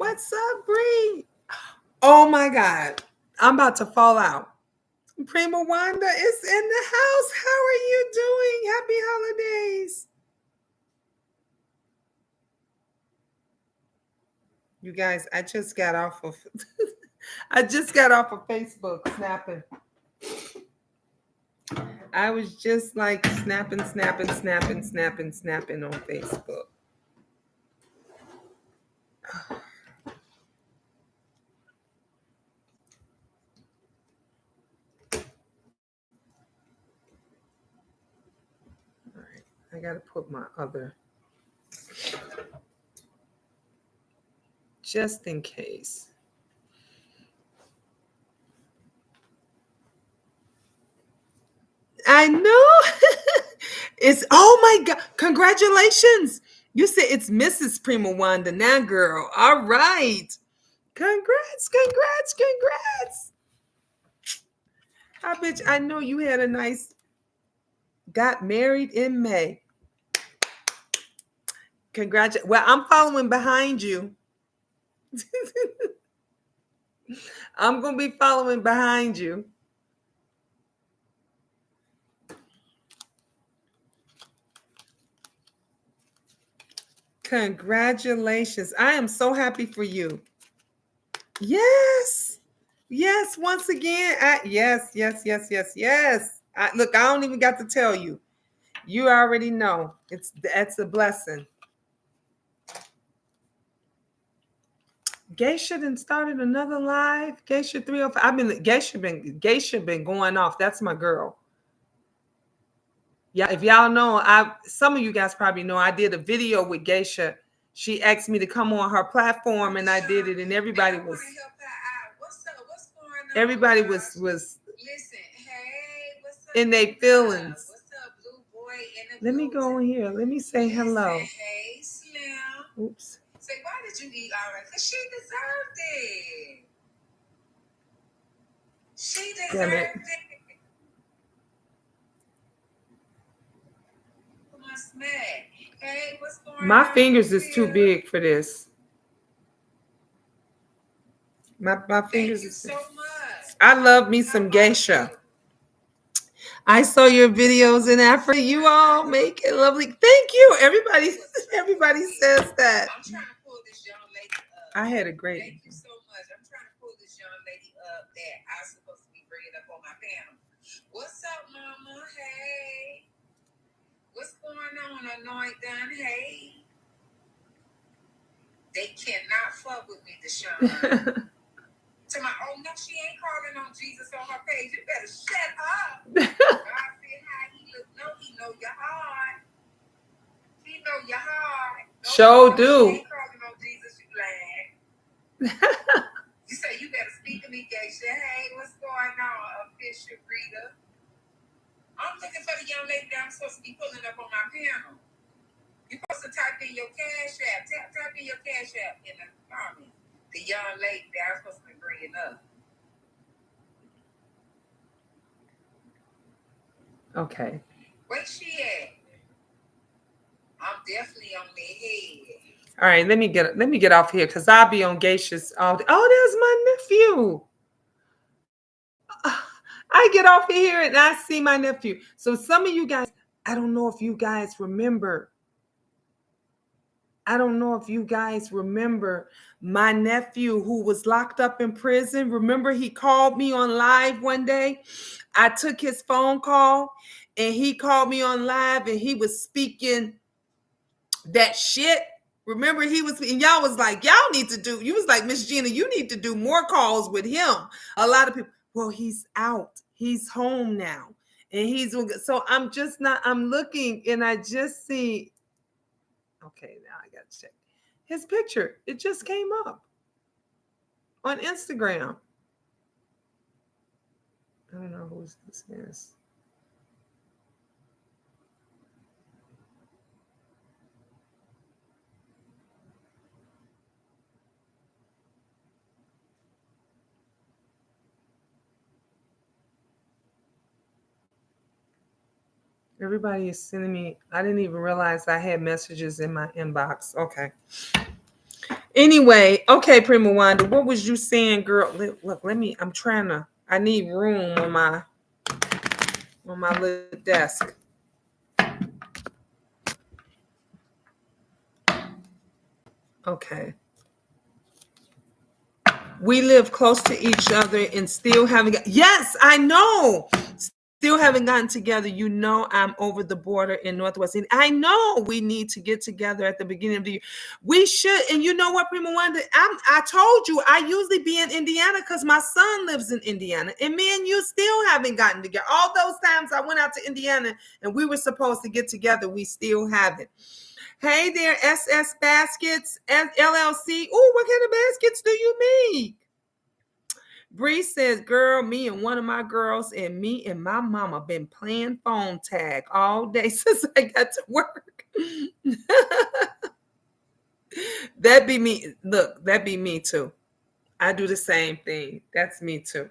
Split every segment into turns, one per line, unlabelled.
What's up, Bree? Oh my God. I'm about to fall out. Prima Wanda is in the house. How are you doing? Happy holidays. You guys, I just got off of Facebook snapping. I was just like snapping on Facebook. All right. I gotta put my other just in case. I know. It's oh my God. Congratulations. You said it's Mrs. Prima Wanda now, girl. All right. Congrats. I bet I know you had a nice got married in May. Congratulations. Well, I'm following behind you. I'm gonna be following behind you. Congratulations. I am so happy for you. Yes. Yes, once again. Yes. Look, I don't even got to tell you. You already know. That's a blessing. Geisha done started another live. Geisha 305. Geisha been going off. That's my girl. Yeah, if y'all know, some of you guys probably know I did a video with Geisha. She asked me to come on her platform and I did it, and everybody was everybody was listen, hey, what's up, in their feelings. What's up, blue boy? Let me go in here. Let me say hello. Hey, Slim. Oops. Say, why did you eat all right? Because she deserved it. She deserved it. Hey, what's going on? My fingers is too big for this. My fingers is so much. I love me some geisha. I saw your videos in Africa. You all make it lovely. Thank you. Everybody says that. I'm trying to pull this young lady up. I had a great. Thank you so much. I'm trying to pull this young lady up that I'm supposed to be bringing up on my panel. What's up, Mama? Hey. What's going on, Anoint Done? Hey. They cannot fuck with me, Deshaun. To my no, she ain't calling on Jesus on her page. You better shut up. God said how he look. No, he know your heart. He know your heart. No, sure do. She ain't calling on Jesus, you glad. You say you better speak to me, Geisha. Hey, what's going on, Bishop Rita? I'm looking for the young lady that I'm supposed to be pulling up on my panel. You're supposed to type in your cash app. Type in your cash app in the comments. The young lady that I'm supposed to be bringing up. Okay. Where's she at? I'm definitely on their head. All right, let me get off here because I'll be on Geisha's all day. Oh, there's my nephew. I get off of here and I see my nephew. So some of you guys, I don't know if you guys remember. I don't know if you guys remember my nephew who was locked up in prison. Remember, he called me on live one day. I took his phone call and he called me on live and he was speaking that shit. Remember, he was, and y'all was like, y'all need to do, you was like, Miss Gina, you need to do more calls with him. A lot of people, well, he's out. He's home now. And so I'm just not, I'm looking and I just see, okay, now I got to check his picture. It just came up on Instagram. I don't know who this is. Everybody is sending me. I didn't even realize I had messages in my inbox. Okay. Anyway, okay, Prima Wanda, what was you saying, girl? Look, I need room on my little desk. Okay. We live close to each other and still haven't got, yes, I know. Still haven't gotten together. You know, I'm over the border in Northwest. And I know we need to get together at the beginning of the year. We should. And you know what, Prima Wanda? I told you I usually be in Indiana because my son lives in Indiana. And me and you still haven't gotten together. All those times I went out to Indiana and we were supposed to get together, we still haven't. Hey there, SS Baskets and LLC. Oh, what kind of baskets do you make? Bree says, girl, me and one of my girls and me and my mama been playing phone tag all day since I got to work. That'd be me. Look, that'd be me too. I do the same thing. That's me too.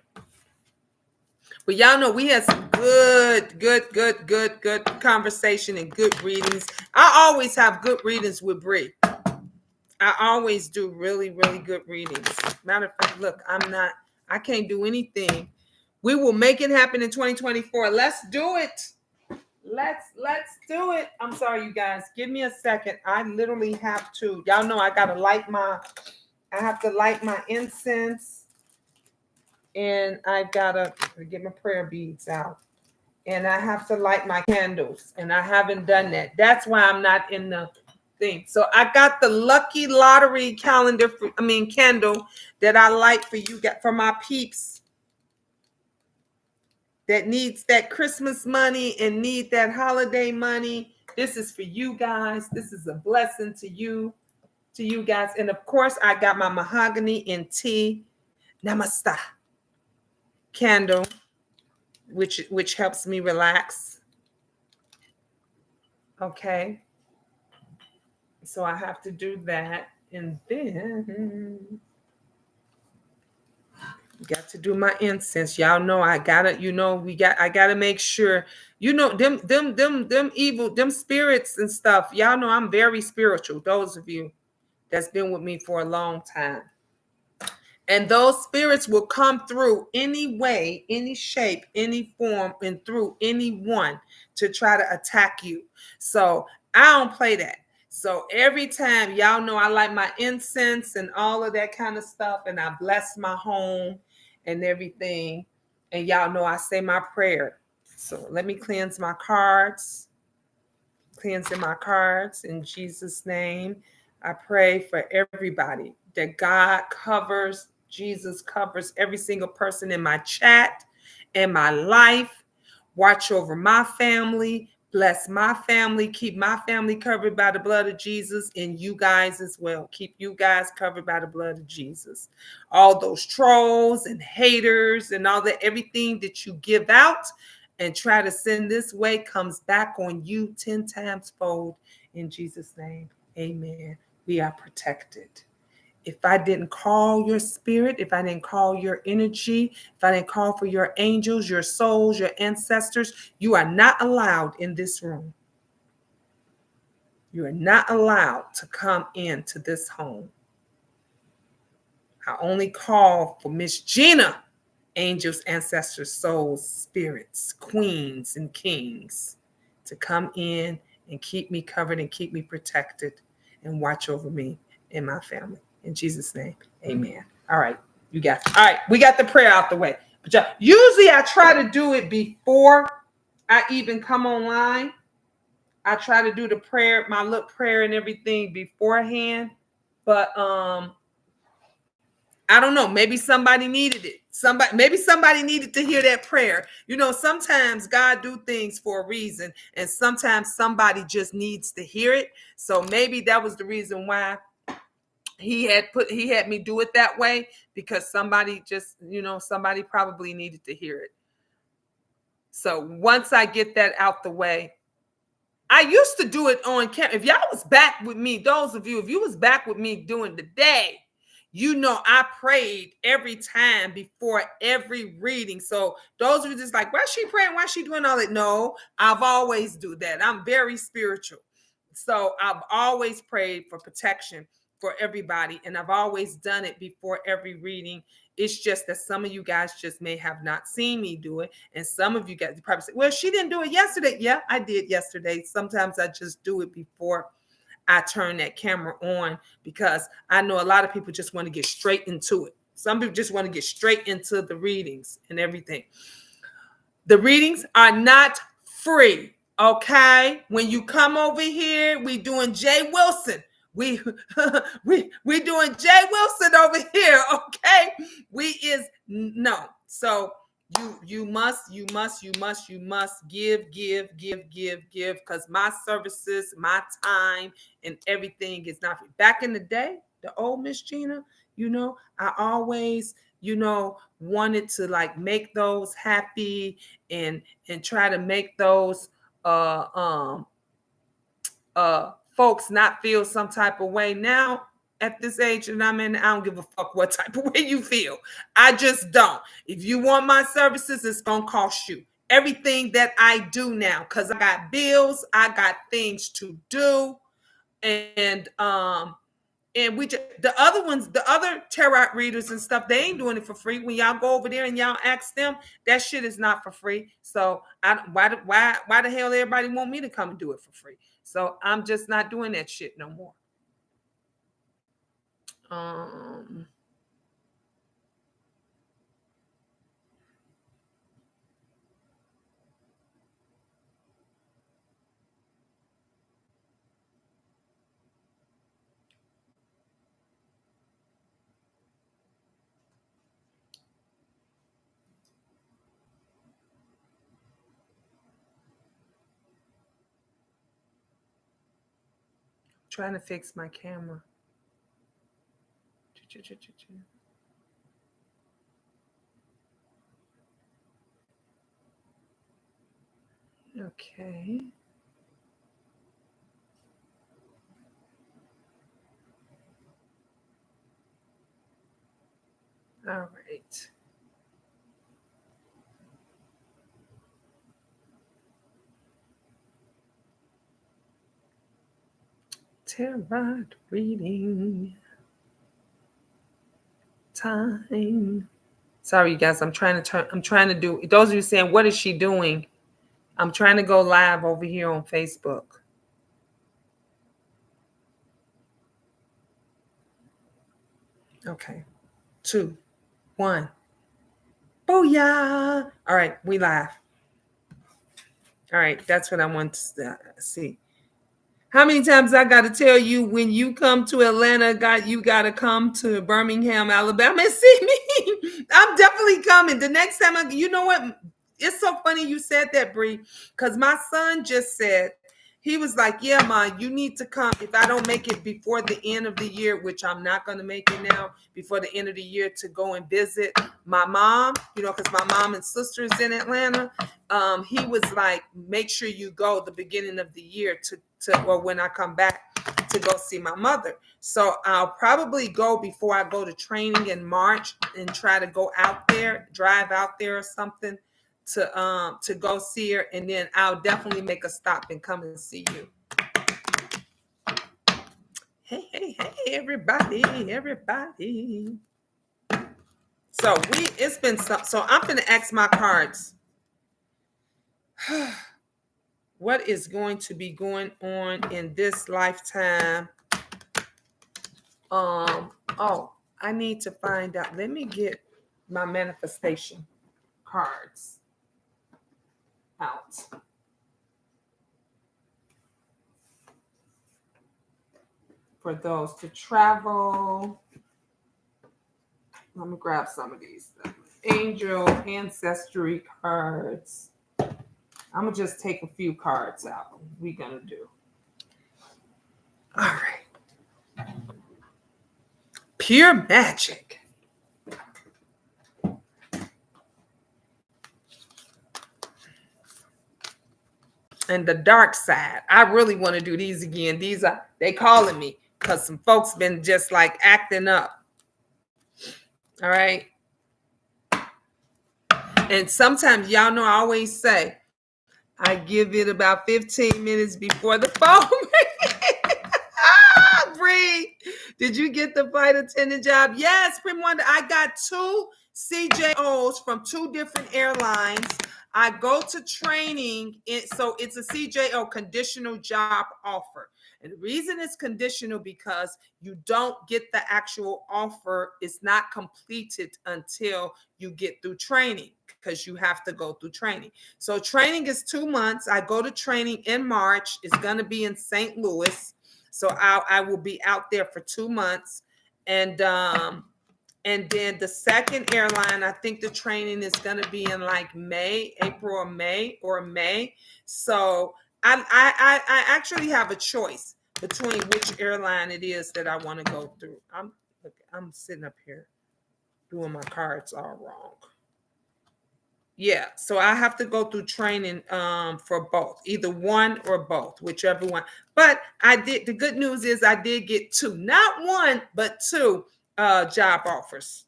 But y'all know we had some good conversation and good readings. I always have good readings with Bree. I always do really good readings. Matter of fact, look, I can't do anything. We will make it happen in 2024. Let's do it. Let's do it. I'm sorry, you guys. Give me a second. I literally have to. Y'all know I have to light my incense. And I've got to get my prayer beads out. And I have to light my candles. And I haven't done that. That's why I'm not in the thing. So I got the lucky lottery candle that I light for you, for my peeps that needs that Christmas money and need that holiday money. This is for you guys. This is a blessing to you guys. And of course, I got my mahogany and tea namaste candle, which helps me relax. Okay. So I have to do that. And then got to do my incense. Y'all know I gotta, I gotta make sure, them spirits and stuff. Y'all know I'm very spiritual. Those of you that's been with me for a long time. And those spirits will come through any way, any shape, any form, and through anyone to try to attack you. So I don't play that. So every time, y'all know I light my incense and all of that kind of stuff, and I bless my home and everything. And y'all know I say my prayer. So let me cleanse my cards. Cleansing my cards in Jesus' name. I pray for everybody that God covers. Jesus covers every single person in my chat, in my life. Watch over my family. Bless my family. Keep my family covered by the blood of Jesus, and you guys as well. Keep you guys covered by the blood of Jesus. All those trolls and haters and all that, everything that you give out and try to send this way comes back on you 10 times fold. In Jesus' name, amen. We are protected. If I didn't call your spirit, if I didn't call your energy, if I didn't call for your angels, your souls, your ancestors, you are not allowed in this room. You are not allowed to come into this home. I only call for Miss Gina, angels, ancestors, souls, spirits, queens, and kings to come in and keep me covered and keep me protected and watch over me and my family. In Jesus' name, amen. All right, you got it. All right, we got the prayer out the way. But usually I try to do it before I even come online. I try to do the prayer, my little prayer and everything beforehand. But I don't know. Maybe somebody needed it. Maybe somebody needed to hear that prayer. Sometimes God do things for a reason, and sometimes somebody just needs to hear it. So maybe that was the reason why he had me do it that way, because somebody somebody probably needed to hear it. So once I get that out the way, I used to do it on camera. If y'all was back with me, those of you, if you was back with me doing the day, I prayed every time before every reading. So those of you just like, why is she praying? Why is she doing all that? No, I've always do that. I'm very spiritual. So I've always prayed for protection for everybody. And I've always done it before every reading. It's just that some of you guys just may have not seen me do it. And some of you guys probably say, well, she didn't do it yesterday. Yeah, I did yesterday. Sometimes I just do it before I turn that camera on, because I know a lot of people just want to get straight into it. Some people just want to get straight into the readings and everything. The readings are not free, okay? When you come over here, we doing Jay Wilson. We doing Jay Wilson over here, okay? No. So you must give, because my services, my time, and everything is not free. Back in the day, the old Miss Gina, I always, wanted to like make those happy and try to make those folks not feel some type of way. Now at this age that I'm in, I don't give a fuck what type of way you feel. I just don't. If you want my services, it's gonna cost you. Everything that I do now, because I got bills, I got things to do, and we just, the other tarot readers and stuff, they ain't doing it for free. When y'all go over there and y'all ask them, that shit is not for free. So why the hell everybody want me to come and do it for free? So I'm just not doing that shit no more. Trying to fix my camera. Okay. All right. Tarot reading time. Sorry, you guys. I'm trying to do. Those of you saying, "What is she doing?" I'm trying to go live over here on Facebook. Okay. 2, 1. Booyah! All right, we live. All right, that's what I want to see. How many times I got to tell you, when you come to Atlanta, you got to come to Birmingham, Alabama, and see me. I'm definitely coming. The next time, you know what? It's so funny you said that, Bree, because my son just said, he was like, yeah, Ma, you need to come. If I don't make it before the end of the year, which I'm not going to make it now, before the end of the year, to go and visit my mom, because my mom and sister is in Atlanta. He was like, make sure you go the beginning of the year or when I come back, to go see my mother. So I'll probably go before I go to training in March and try to go out there, drive out there or something to go see her, and then I'll definitely make a stop and come and see you. Hey, everybody. So it's been so I'm gonna ask my cards. What is going to be going on in this lifetime? I need to find out. Let me get my manifestation cards out. For those to travel. Let me grab some of these. Angel ancestry cards. I'm going to just take a few cards out. We're going to do. All right. Pure magic. And the dark side. I really want to do these again. They calling me because some folks been just like acting up. All right. And sometimes, y'all know, I always say, I give it about 15 minutes before the phone. Bree, Did you get the flight attendant job? Yes, Prima Wanda. I got 2 CJOs from 2 different airlines. I go to training, so it's a CJO, conditional job offer. And the reason it's conditional because you don't get the actual offer. It's not completed until you get through training, because you have to go through training. So training is 2 months. I go to training in March. It's going to be in St. Louis. So I will be out there for 2 months. And then the second airline, I think the training is going to be in like April or May. So I actually have a choice between which airline it is that I want to go through. I'm sitting up here doing my cards all wrong. Yeah, so I have to go through training for both, either one or both, whichever one. But I did. The good news is I did get 2, not 1, but 2 job offers.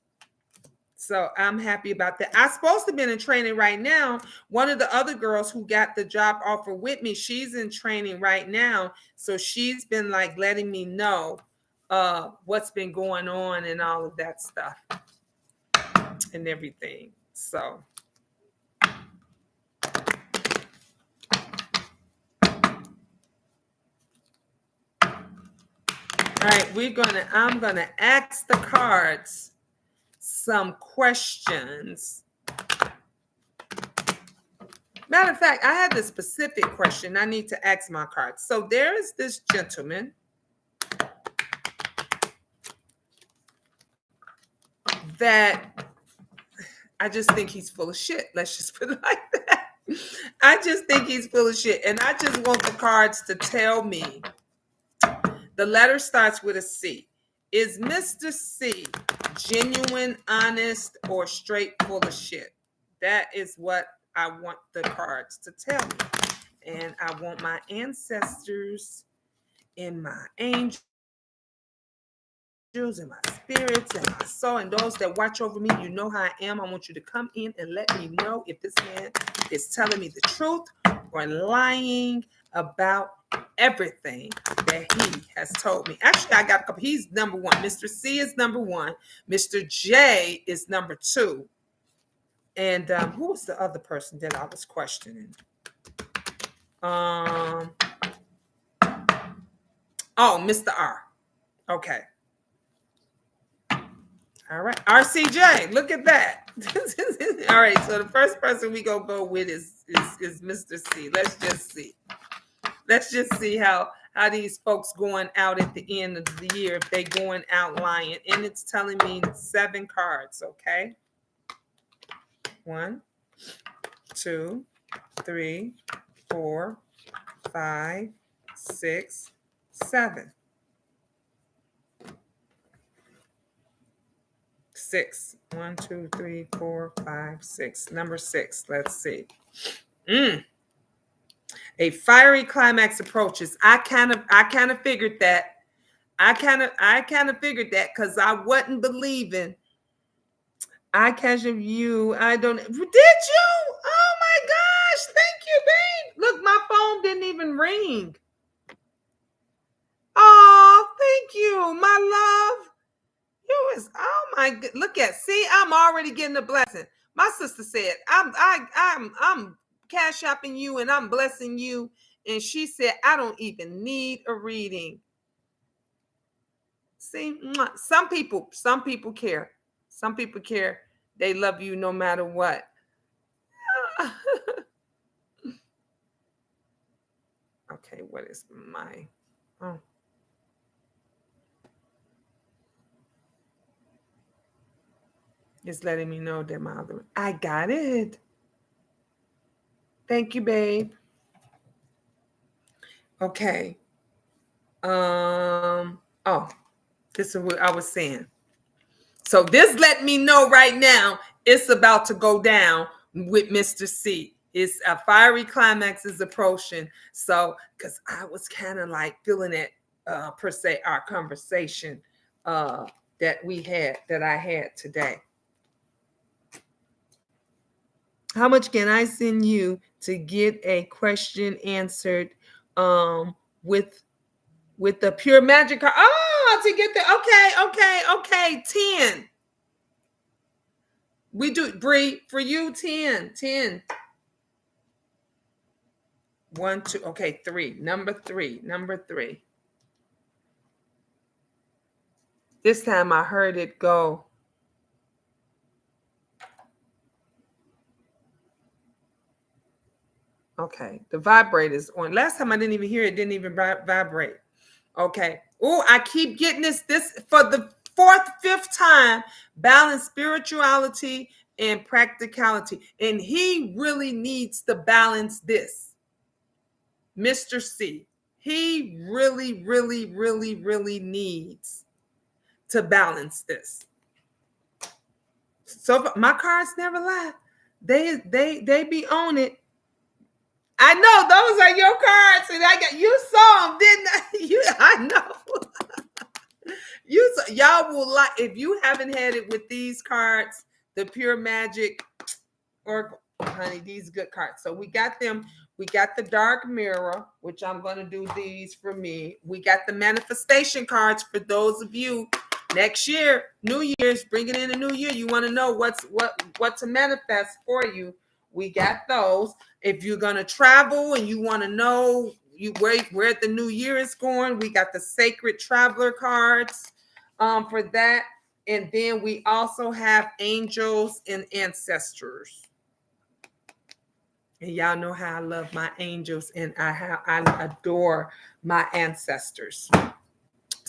So I'm happy about that. I'm supposed to be in training right now. One of the other girls who got the job offer with me, she's in training right now. So she's been like letting me know what's been going on and all of that stuff and everything. So all right, I'm gonna ask the cards some questions. Matter of fact, I had this specific question I need to ask my cards. So there is this gentleman that I just think he's full of shit. Let's just put it like that. I just think he's full of shit. And I just want the cards to tell me. The letter starts with a C. Is Mr. C genuine, honest, or straight full of shit? That is what I want the cards to tell me. And I want my ancestors and my angels and my spirits and my soul and those that watch over me, you know how I am. I want you to come in and let me know if this man is telling me the truth or lying about everything that he has told me. Actually, I got a couple. He's number 1. Mr. C is number 1. Mr. J is number 2. And who was the other person that I was questioning? Oh, Mr. R. Okay. All right. RCJ, look at that. All right. So the first person we gonna go with is Mr. C. Let's just see. Let's just see how these folks going out at the end of the year, if they going out lying. And it's telling me 7 cards, okay? 1, 2, 3, 4, 5, 6, 7. 6. 1, 2, 3, 4, 5, 6. Number 6. Let's see. A fiery climax approaches. I kind of figured that. I kind of figured that because I wasn't believing. I catch a view. I don't. Did you? Oh my gosh! Thank you, babe. Look, my phone didn't even ring. Oh, thank you, my love. You is. Oh my God! Look at. See, I'm already getting a blessing. My sister said, I'm cash shopping you and I'm blessing you. And she said, I don't even need a reading. See, some people care. Some people care. They love you no matter what. Okay, what is my... Oh. It's letting me know that my other... I got it. Thank you, babe. Okay. Oh, this is what I was saying. So this let me know right now it's about to go down with Mr. C. It's a fiery climax is approaching. So, because I was kind of like feeling it, per se, our conversation that I had today. How much can I send you to get a question answered with the pure magic card? Oh, to get there. Okay. 10. We do, Bree, for you, 10. 1, 2. Okay, 3. Number three. This time I heard it go. Okay, the vibrator's on. Last time I didn't even hear it, didn't even vibrate. Okay. Oh, I keep getting this for the 4th, 5th time. Balance spirituality and practicality. And he really needs to balance this. Mr. C. He really needs to balance this. So my cards never lie. They be on it. I know those are your cards, and you saw them, didn't I? I know. Y'all will like, if you haven't had it with these cards, the Pure Magic Oracle, honey, these good cards. So we got them. We got the Dark Mirror, which I'm going to do these for me. We got the manifestation cards for those of you next year, New Year's, bringing in a new year. You want to know what to manifest for you. We got those. If you're going to travel and you want to know where the new year is going, we got the Sacred Traveler cards for that. And then we also have angels and ancestors. And y'all know how I love my angels and how I adore my ancestors.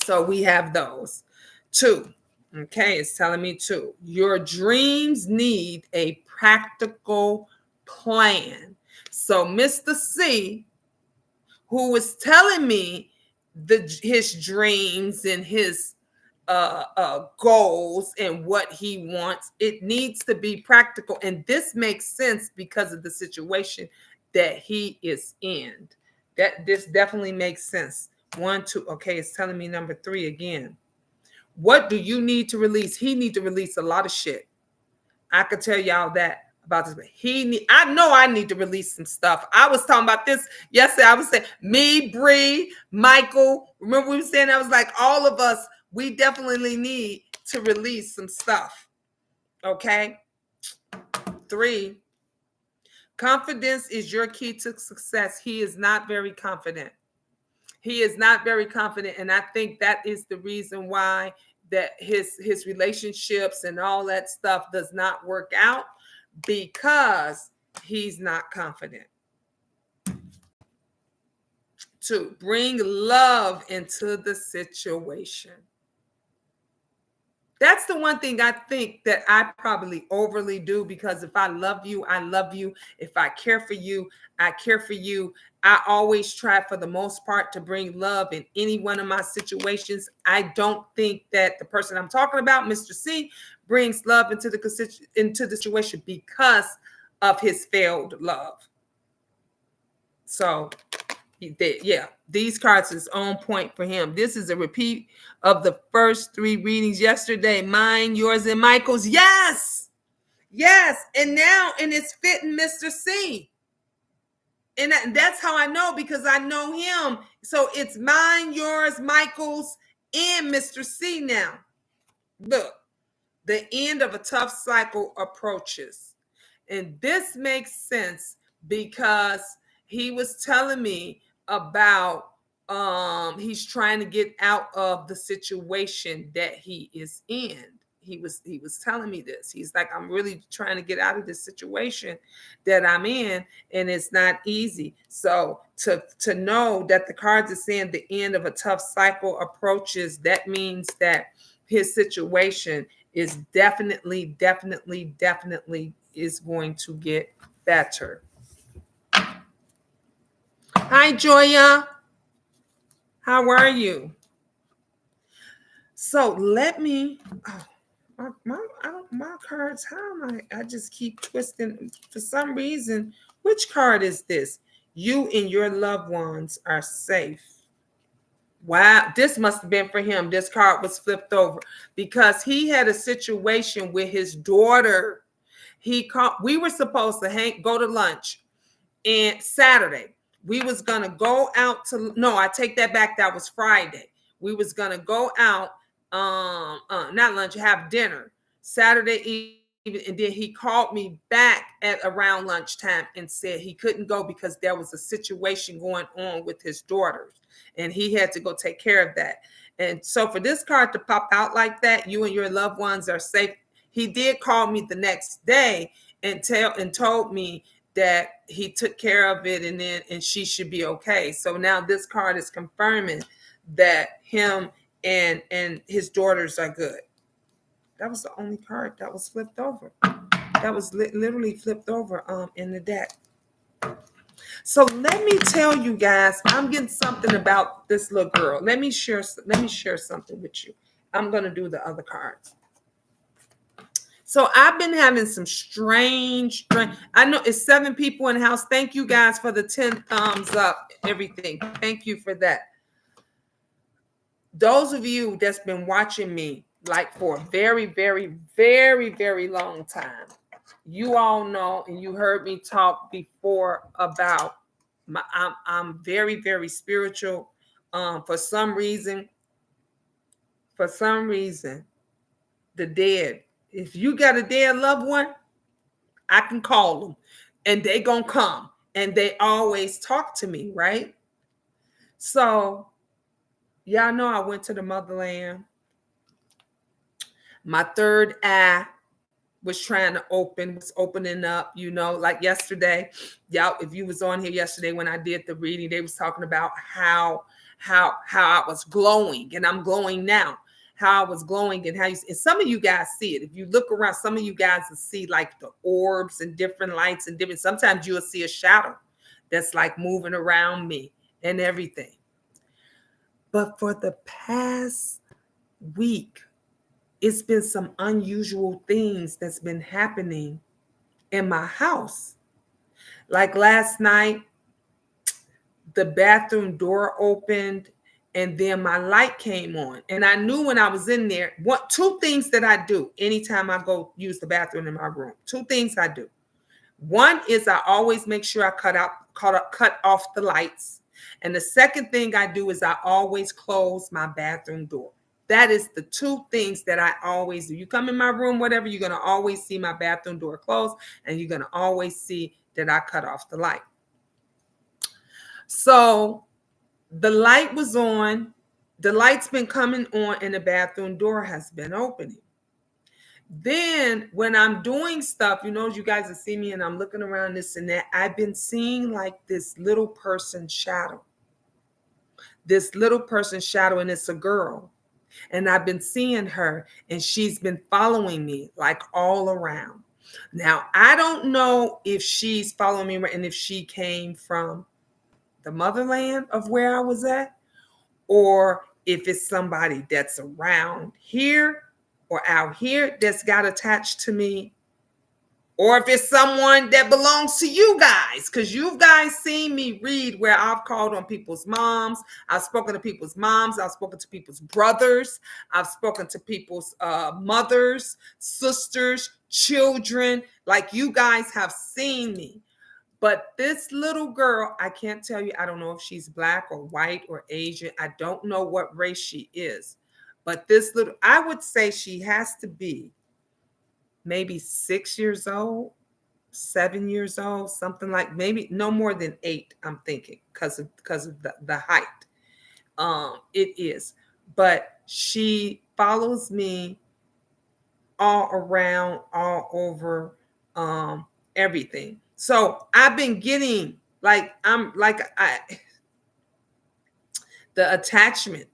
So we have those. 2. Okay, it's telling me 2. Your dreams need a practical plan. So Mr. C, who was telling me his dreams and his goals and what he wants, it needs to be practical. And this makes sense because of the situation that he is in. This definitely makes sense. 1, 2. Okay, it's telling me number 3 again. What do you need to release? He need to release a lot of shit. I could tell y'all that about this. I know I need to release some stuff. I was talking about this yesterday. I was saying me, Bree, Michael. Remember we were saying, I was like, all of us, we definitely need to release some stuff. Okay. 3. Confidence is your key to success. He is not very confident. He is not very confident. And I think that is the reason why that his relationships and all that stuff does not work out, because he's not confident. 2, bring love into the situation. That's the one thing I think that I probably overly do, because if I love you, I love you. If I care for you, I care for you. I always try, for the most part, to bring love in any one of my situations. I don't think that the person I'm talking about, Mr. C, brings love into the situation because of his failed love. So yeah, these cards is on point for him. This is a repeat of the first 3 readings yesterday. Mine, yours, and Michael's. Yes. And it's fitting Mr. C. And that's how I know, because I know him. So it's mine, yours, Michael's, and Mr. C now. Look, the end of a tough cycle approaches. And this makes sense because he was telling me about he's trying to get out of the situation that he is in. He was telling me this. He's like, I'm really trying to get out of this situation that I'm in, and it's not easy. So to know that the cards are saying the end of a tough cycle approaches, that means that his situation is definitely is going to get better. Hi, Joya. How are you? So let me, my cards, how am I just keep twisting for some reason. Which card is this? You and your loved ones are safe. Wow, this must have been for him. This card was flipped over because he had a situation with his daughter. We were supposed to go to lunch, and Saturday we was gonna go out to. No, I take that back. That was Friday. We was gonna go out, not lunch, have dinner Saturday evening, and then he called me back at around lunchtime and said he couldn't go because there was a situation going on with his daughters, and he had to go take care of that. And so for this card to pop out like that, you and your loved ones are safe. He did call me the next day and told me that he took care of it, and she should be okay. So now this card is confirming that him and his daughters are good. That was the only card that was flipped over. That was literally flipped over in the deck. So let me tell you guys, I'm getting something about this little girl. Let me share something with you. I'm going to do the other cards. So I've been having some strange, I know it's 7 people in the house. Thank you guys for the 10 thumbs up, everything. Thank you for that. Those of you that's been watching me like for a very, very, very, very long time, you all know, and you heard me talk before about I'm very, very spiritual. For some reason, the dead. If you got a dead loved one, I can call them and they gonna come, and they always talk to me, right? So y'all know I went to the motherland. My third eye was trying to was opening up, like yesterday. Y'all, if you was on here yesterday when I did the reading, they was talking about how I was glowing, and I'm glowing now. How I was glowing, and and some of you guys see it. If you look around, some of you guys will see like the orbs and different lights and different. Sometimes you'll see a shadow that's like moving around me and everything. But for the past week, it's been some unusual things that's been happening in my house. Like last night, the bathroom door opened, and then my light came on. And I knew when I was in there, two things that I do anytime I go use the bathroom in my room. 2 things I do. One is I always make sure I cut off the lights. And the second thing I do is I always close my bathroom door. That is the 2 things that I always do. You come in my room, whatever, you're going to always see my bathroom door closed, and you're going to always see that I cut off the light. So the light was on, the light's been coming on, and the bathroom door has been opening. Then when I'm doing stuff, you guys will see me and I'm looking around this and that, I've been seeing like this little person shadow. This little person shadow, and it's a girl. And I've been seeing her, and she's been following me like all around. Now, I don't know if she's following me and if she came from the motherland of where I was at, or if it's somebody that's around here or out here that's got attached to me, or if it's someone that belongs to you guys, because you guys seen me read where I've called on people's moms. I've spoken to people's moms. I've spoken to people's brothers. I've spoken to people's mothers, sisters, children. Like, you guys have seen me. But this little girl, I can't tell you. I don't know if she's black or white or Asian. I don't know what race she is. But I would say she has to be maybe 6 years old, 7 years old, something like, maybe no more than 8, I'm thinking, because of the height. It is. But she follows me all around, all over, everything. So I've been getting the attachment,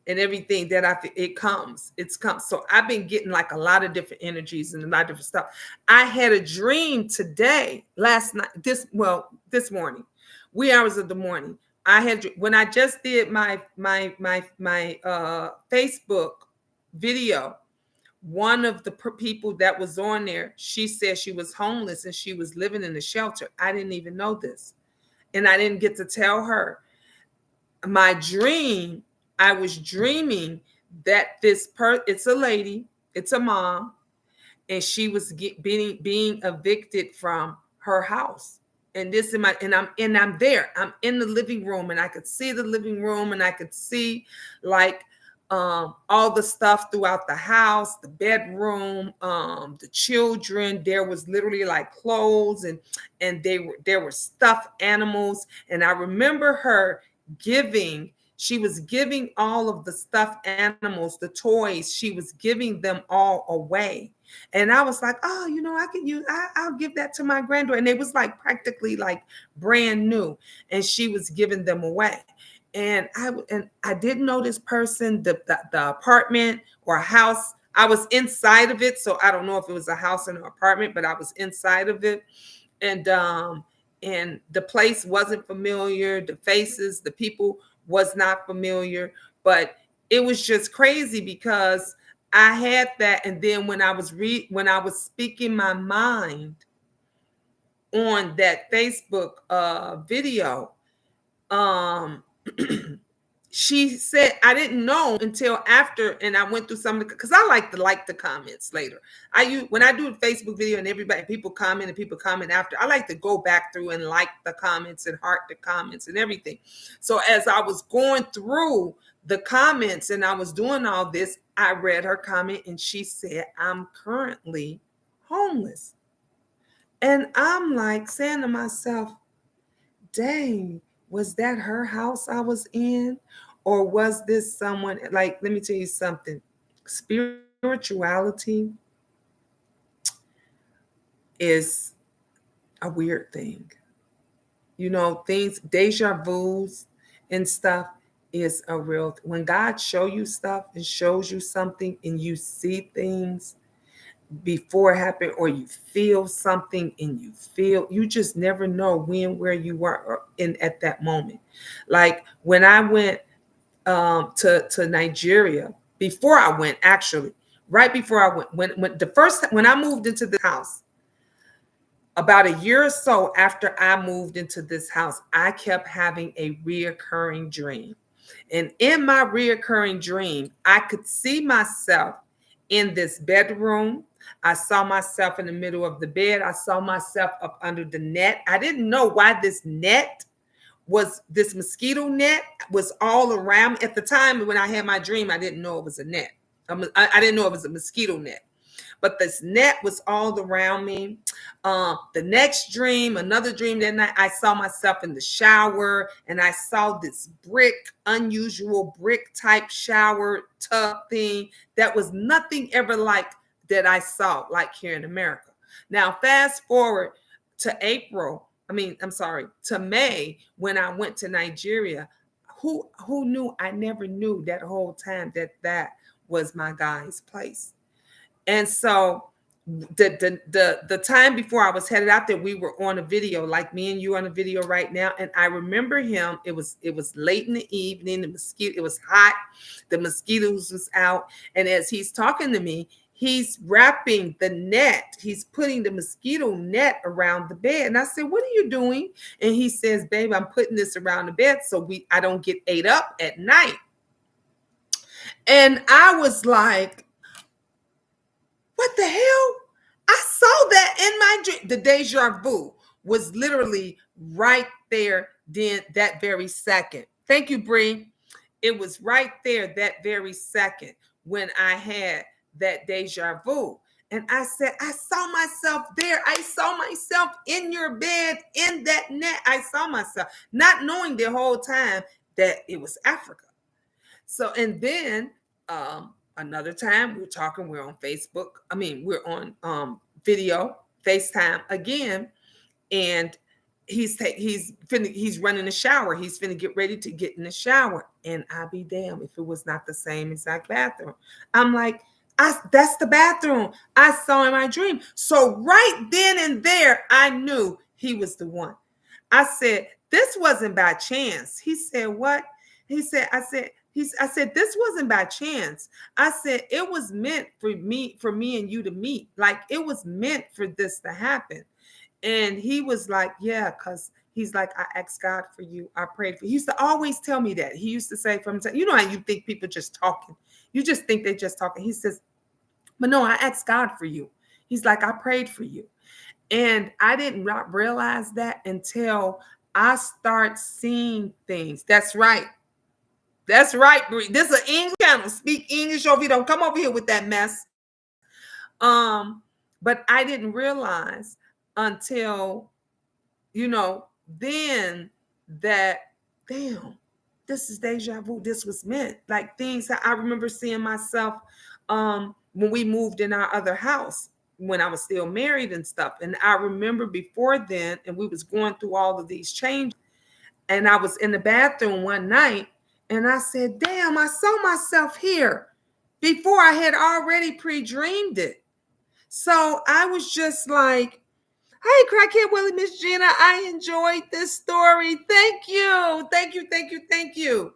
and everything that it comes. So I've been getting like a lot of different energies and a lot of different stuff. I had a dream today, last night, this morning, wee hours of the morning. When I just did my Facebook video, one of the people that was on there, she said she was homeless and she was living in a shelter. I didn't even know this. And I didn't get to tell her. My dream, I was dreaming that it's a lady, it's a mom, and she was being evicted from her house. and this in my and I'm there. I'm in the living room, and I could see the living room, and I could see like all the stuff throughout the house, the bedroom, the children. There was literally like clothes, and there were stuffed animals. And I remember her giving. She was giving all of the stuffed animals, the toys. She was giving them all away. And I was like, oh, I can use. I'll give that to my granddaughter. And it was like practically like brand new. And she was giving them away. And I didn't know this person, the apartment or house. I was inside of it, so I don't know if it was a house or an apartment, but I was inside of it, and the place wasn't familiar. The faces, the people was not familiar, but it was just crazy because I had that, and then when I was speaking my mind on that Facebook video, um she said, I didn't know until after, and I went through some of because I like the comments later. When I do a Facebook video and people comment after, I like to go back through and like the comments and heart the comments and everything. So as I was going through the comments and I was doing all this, I read her comment, and she said, I'm currently homeless. And I'm like saying to myself, dang, was that her house I was in? Or was this someone, like, let me tell you something. Spirituality is a weird thing. Things, deja vus and stuff is a real, when God show you stuff and shows you something and you see things before it happened, or you feel something and you just never know when, where you were in at that moment. Like when I went to Nigeria, before I went, actually, right before I went, when I moved into the house, about a year or so after I moved into this house, I kept having a reoccurring dream. And in my reoccurring dream, I could see myself in this bedroom. I saw myself in the middle of the bed. I saw myself up under the net. I didn't know why this mosquito net was all around. At the time when I had my dream, I didn't know it was a net. I didn't know it was a mosquito net. But this net was all around me. The next dream, another dream that night, I saw myself in the shower, and I saw this unusual brick type shower tub thing that was nothing ever like that I saw, like here in America. Now, fast forward to to May, when I went to Nigeria. Who knew? I never knew that whole time that was my guy's place. And so the time before I was headed out there, we were on a video, like me and you on a video right now. And I remember him. It was late in the evening. It was hot. The mosquitoes was out. And as he's talking to me, he's wrapping the net. He's putting the mosquito net around the bed. And I said, what are you doing? And he says, babe, I'm putting this around the bed so I don't get ate up at night. And I was like, what the hell? I saw that in my dream. The deja vu was literally right there then, that very second. Thank you, Bree. It was right there that very second when I had that deja vu. And I said, I saw myself there. I saw myself in your bed, in that net. I saw myself, not knowing the whole time that it was Africa. So, and then another time we're on Facebook. We're on video, FaceTime again. And he's running the shower. He's finna get ready to get in the shower. And I'll be damned if it was not the same exact bathroom. I'm like, that's the bathroom I saw in my dream. So right then and there, I knew he was the one. I said, this wasn't by chance. He said, what? I said, this wasn't by chance. I said, it was meant for me and you to meet. Like, it was meant for this to happen. And he was like, yeah, because he's like, I asked God for you. I prayed for you. He used to always tell me that. He used to say from time, how you think people just talking. You just think they're just talking. He says, but no, I asked God for you. He's like, I prayed for you. And I didn't realize that until I start seeing things. That's right. That's right, Bree. This is an English channel. Speak English over here. Don't come over here with that mess. But I didn't realize until, then that, damn, this is deja vu. This was meant. Like things that I remember seeing myself when we moved in our other house when I was still married and stuff. And I remember before then, and we was going through all of these changes. And I was in the bathroom one night and I said, damn, I saw myself here before I had already pre-dreamed it. So I was just like, hey, Crackhead Willie, Miss Gina, I enjoyed this story. Thank you. Thank you. Thank you. Thank you.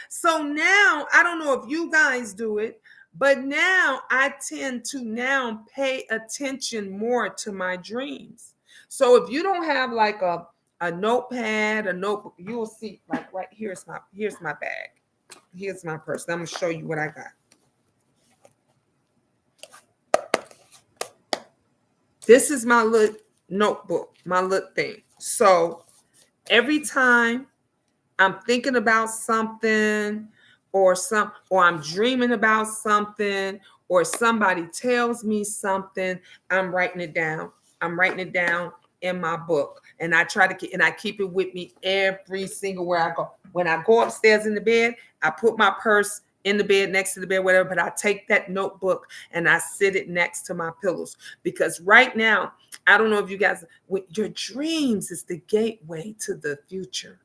So now, I don't know if you guys do it, but now I tend to now pay attention more to my dreams. So if you don't have like a notepad, a notebook, you'll see like right here's my bag. Here's my purse. I'm gonna show you what I got. This is my little notebook, my little thing. So every time I'm thinking about something or I'm dreaming about something or somebody tells me something, I'm writing it down. I'm writing it down in my book. And I keep it with me every single where I go. When I go upstairs in the bed, I put my purse in the bed, next to the bed, whatever, but I take that notebook and I sit it next to my pillows. Because right now, I don't know if you guys, your dreams is the gateway to the future.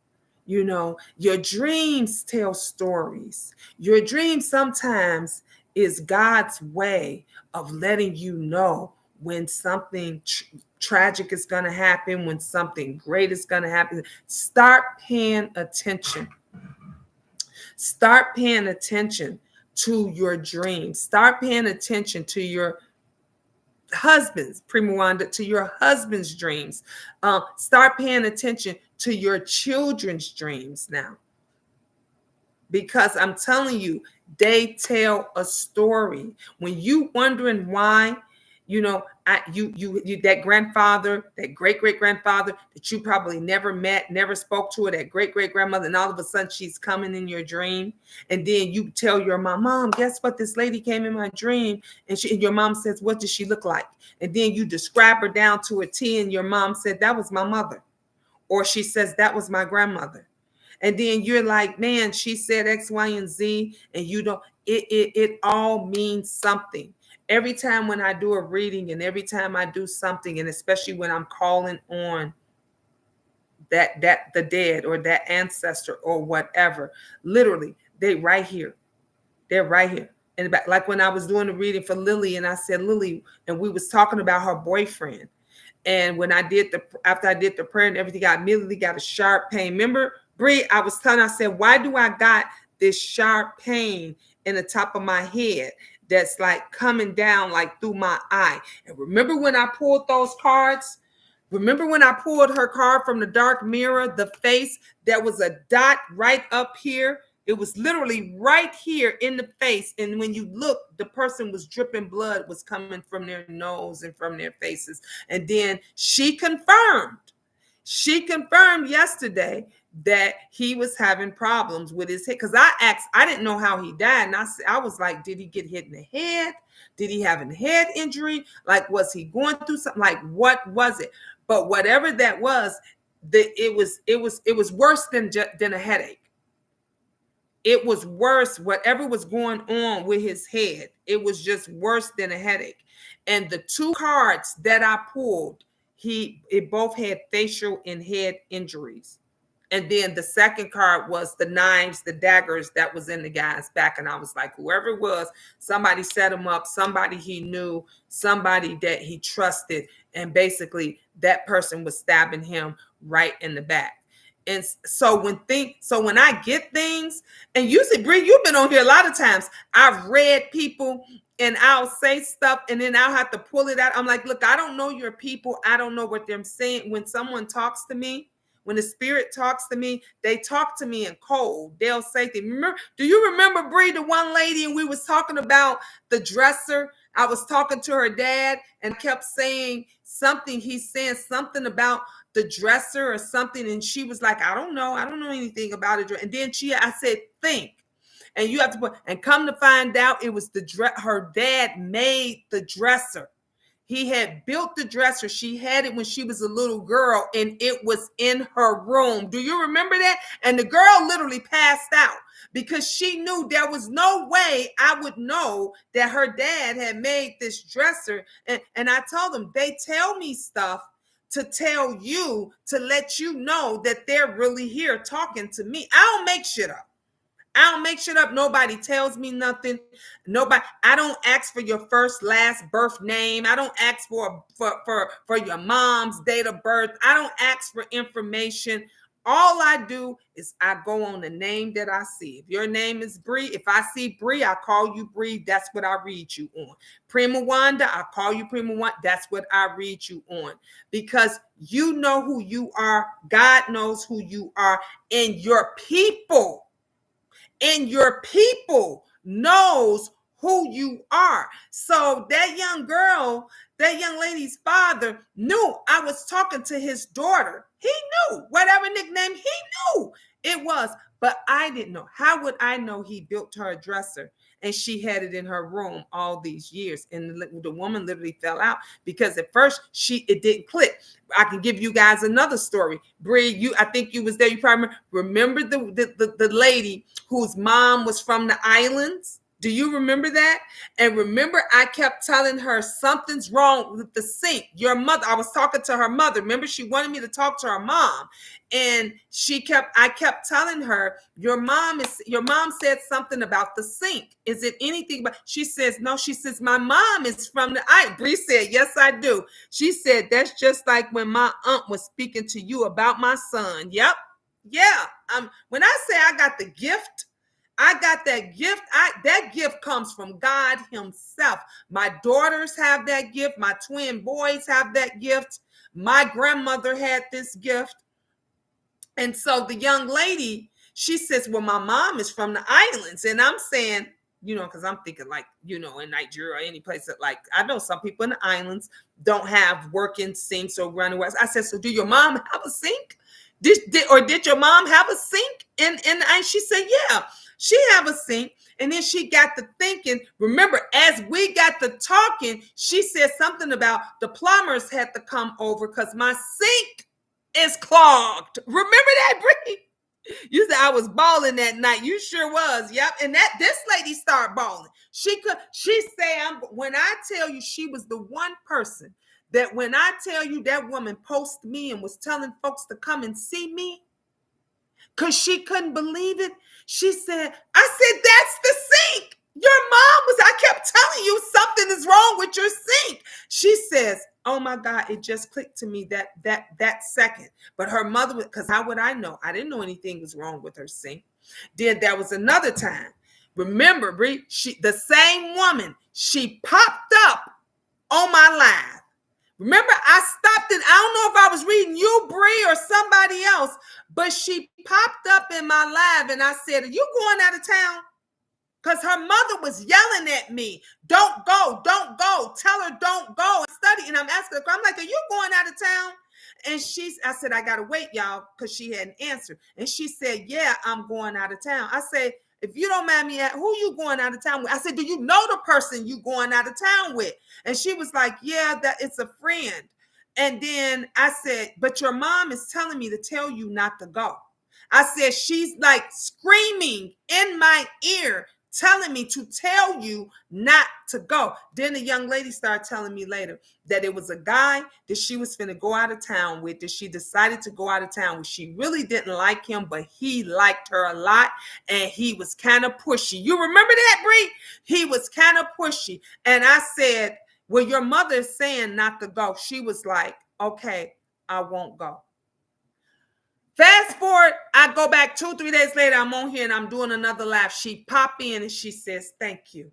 Your dreams tell stories. Your dream sometimes is God's way of letting you know when something tragic is going to happen, when something great is going to happen. Start paying attention. Start paying attention to your dreams. Start paying attention to your husband's, Primawanda, to your husband's dreams. Start paying attention to your children's dreams now. Because I'm telling you, they tell a story. When you wondering why, that grandfather, that great-great-grandfather that you probably never met, never spoke to, or that great-great-grandmother, and all of a sudden she's coming in your dream. And then you tell your mom, guess what? This lady came in my dream. And your mom says, what does she look like? And then you describe her down to a T, and your mom said, that was my mother. Or she says, that was my grandmother. And then you're like, man, she said X, Y, and Z, and you don't, it all means something. Every time when I do a reading and every time I do something, and especially when I'm calling on that the dead or that ancestor or whatever, literally, they right here. They're right here. And like when I was doing a reading for Lily, and I said, Lily, and we was talking about her boyfriend. And when after I did the prayer and everything, I immediately got a sharp pain. Remember, Bree, I was telling, I said, why do I got this sharp pain in the top of my head that's like coming down like through my eye? And remember when I pulled those cards? Remember when I pulled her card from the dark mirror, the face, there was a dot right up here. It was literally right here in the face. And when you look, the person was dripping blood was coming from their nose and from their faces. And then she confirmed yesterday that he was having problems with his head. Because I asked, I didn't know how he died. And I was like, did he get hit in the head? Did he have a head injury? Like, was he going through something? Like, what was it? But whatever that was, it was worse than a headache. It was worse. Whatever was going on with his head, it was just worse than a headache. And the two cards that I pulled, it both had facial and head injuries. And then the second card was the knives, the daggers that was in the guy's back. And I was like, whoever it was, somebody set him up, somebody he knew, somebody that he trusted. And basically that person was stabbing him right in the back. And so when I get things, and usually, Bree, you've been on here a lot of times, I've read people and I'll say stuff and then I'll have to pull it out. I'm like, look, I don't know your people. I don't know what they're saying. When someone talks to me, when the spirit talks to me, they talk to me in code. They'll say things. Do you remember, Bree, the one lady, and we was talking about the dresser I was talking to her dad and kept saying something. He's saying something about the dresser or something. And she was like, I don't know. I don't know anything about it. And then I said, think. And you have to put, and come to find out it was her dad made the dresser. He had built the dresser. She had it when she was a little girl and it was in her room. Do you remember that? And the girl literally passed out because she knew there was no way I would know that her dad had made this dresser. And I told them, they tell me stuff to tell you, to let you know that they're really here talking to me. I don't make shit up. I don't make shit up. Nobody tells me nothing. Nobody. I don't ask for your first, last birth name. I don't ask for your mom's date of birth. I don't ask for information. All I do is I go on the name that I see. If your name is Bree, if I see Bree, I call you Bree. That's what I read you on. Prima Wanda, I call you Prima Wanda. That's what I read you on. Because you know who you are. God knows who you are. And your people knows who you are. So that young girl, that young lady's father knew I was talking to his daughter. He knew whatever nickname he knew it was, but I didn't know. How would I know he built her a dresser and she had it in her room all these years? And the woman literally fell out because at first it didn't click. I can give you guys another story. Bree, I think you was there. You probably remember the lady whose mom was from the islands. Do you remember that? And remember, I kept telling her something's wrong with the sink. Your mother, I was talking to her mother. Remember, she wanted me to talk to her mom. And I kept telling her, your mom said something about the sink. Is it anything? But she says, no, she says, my mom is from the island. Bree said, yes, I do. She said, that's just like when my aunt was speaking to you about my son. Yep. Yeah. When I say I got the gift, I got that gift. That gift comes from God himself. My daughters have that gift. My twin boys have that gift. My grandmother had this gift. And so the young lady, she says, well, my mom is from the islands. And I'm saying, because I'm thinking like, in Nigeria or any place that, like, I know some people in the islands don't have working sinks or running wells. I said, so do your mom have a sink? Did your mom have a sink? And she said, yeah. She have a sink. And then she got to thinking, remember, as we got to talking, she said something about the plumbers had to come over because my sink is clogged. Remember that, Brie? You said I was bawling that night. You sure was. Yep. And this lady started bawling. She said, when I tell you, she was the one person that when I tell you that woman posted me and was telling folks to come and see me, because she couldn't believe it. She said, I said, that's the sink. Your mom I kept telling you something is wrong with your sink. She says, oh my God, it just clicked to me that second. But her mother, because how would I know? I didn't know anything was wrong with her sink. Then there was another time. Remember, Bree, the same woman, she popped up on my live. Remember, I stopped and I don't know if I was reading you, Bree, or somebody else, but she popped up in my live and I said, are you going out of town? Because her mother was yelling at me, don't go, tell her don't go and study. And I'm asking her, I'm like, are you going out of town? And I said, I got to wait, y'all, because she hadn't answered. And she said, yeah, I'm going out of town. I said, if you don't mind me, who you going out of town with? I said, do you know the person you going out of town with? And she was like, yeah, that it's a friend. And then I said, but your mom is telling me to tell you not to go. I said, she's like screaming in my ear, telling me to tell you not to go. Then the young lady started telling me later that it was a guy that she was finna go out of town with, that she decided to go out of town with. She really didn't like him, but he liked her a lot, and he was kind of pushy. You remember that, Bree? He was kind of pushy. And I said, well, your mother is saying not to go. She was like, okay, I won't go. Fast forward, I go back 2-3 days later, I'm on here and I'm doing another live. She popped in and she says, thank you.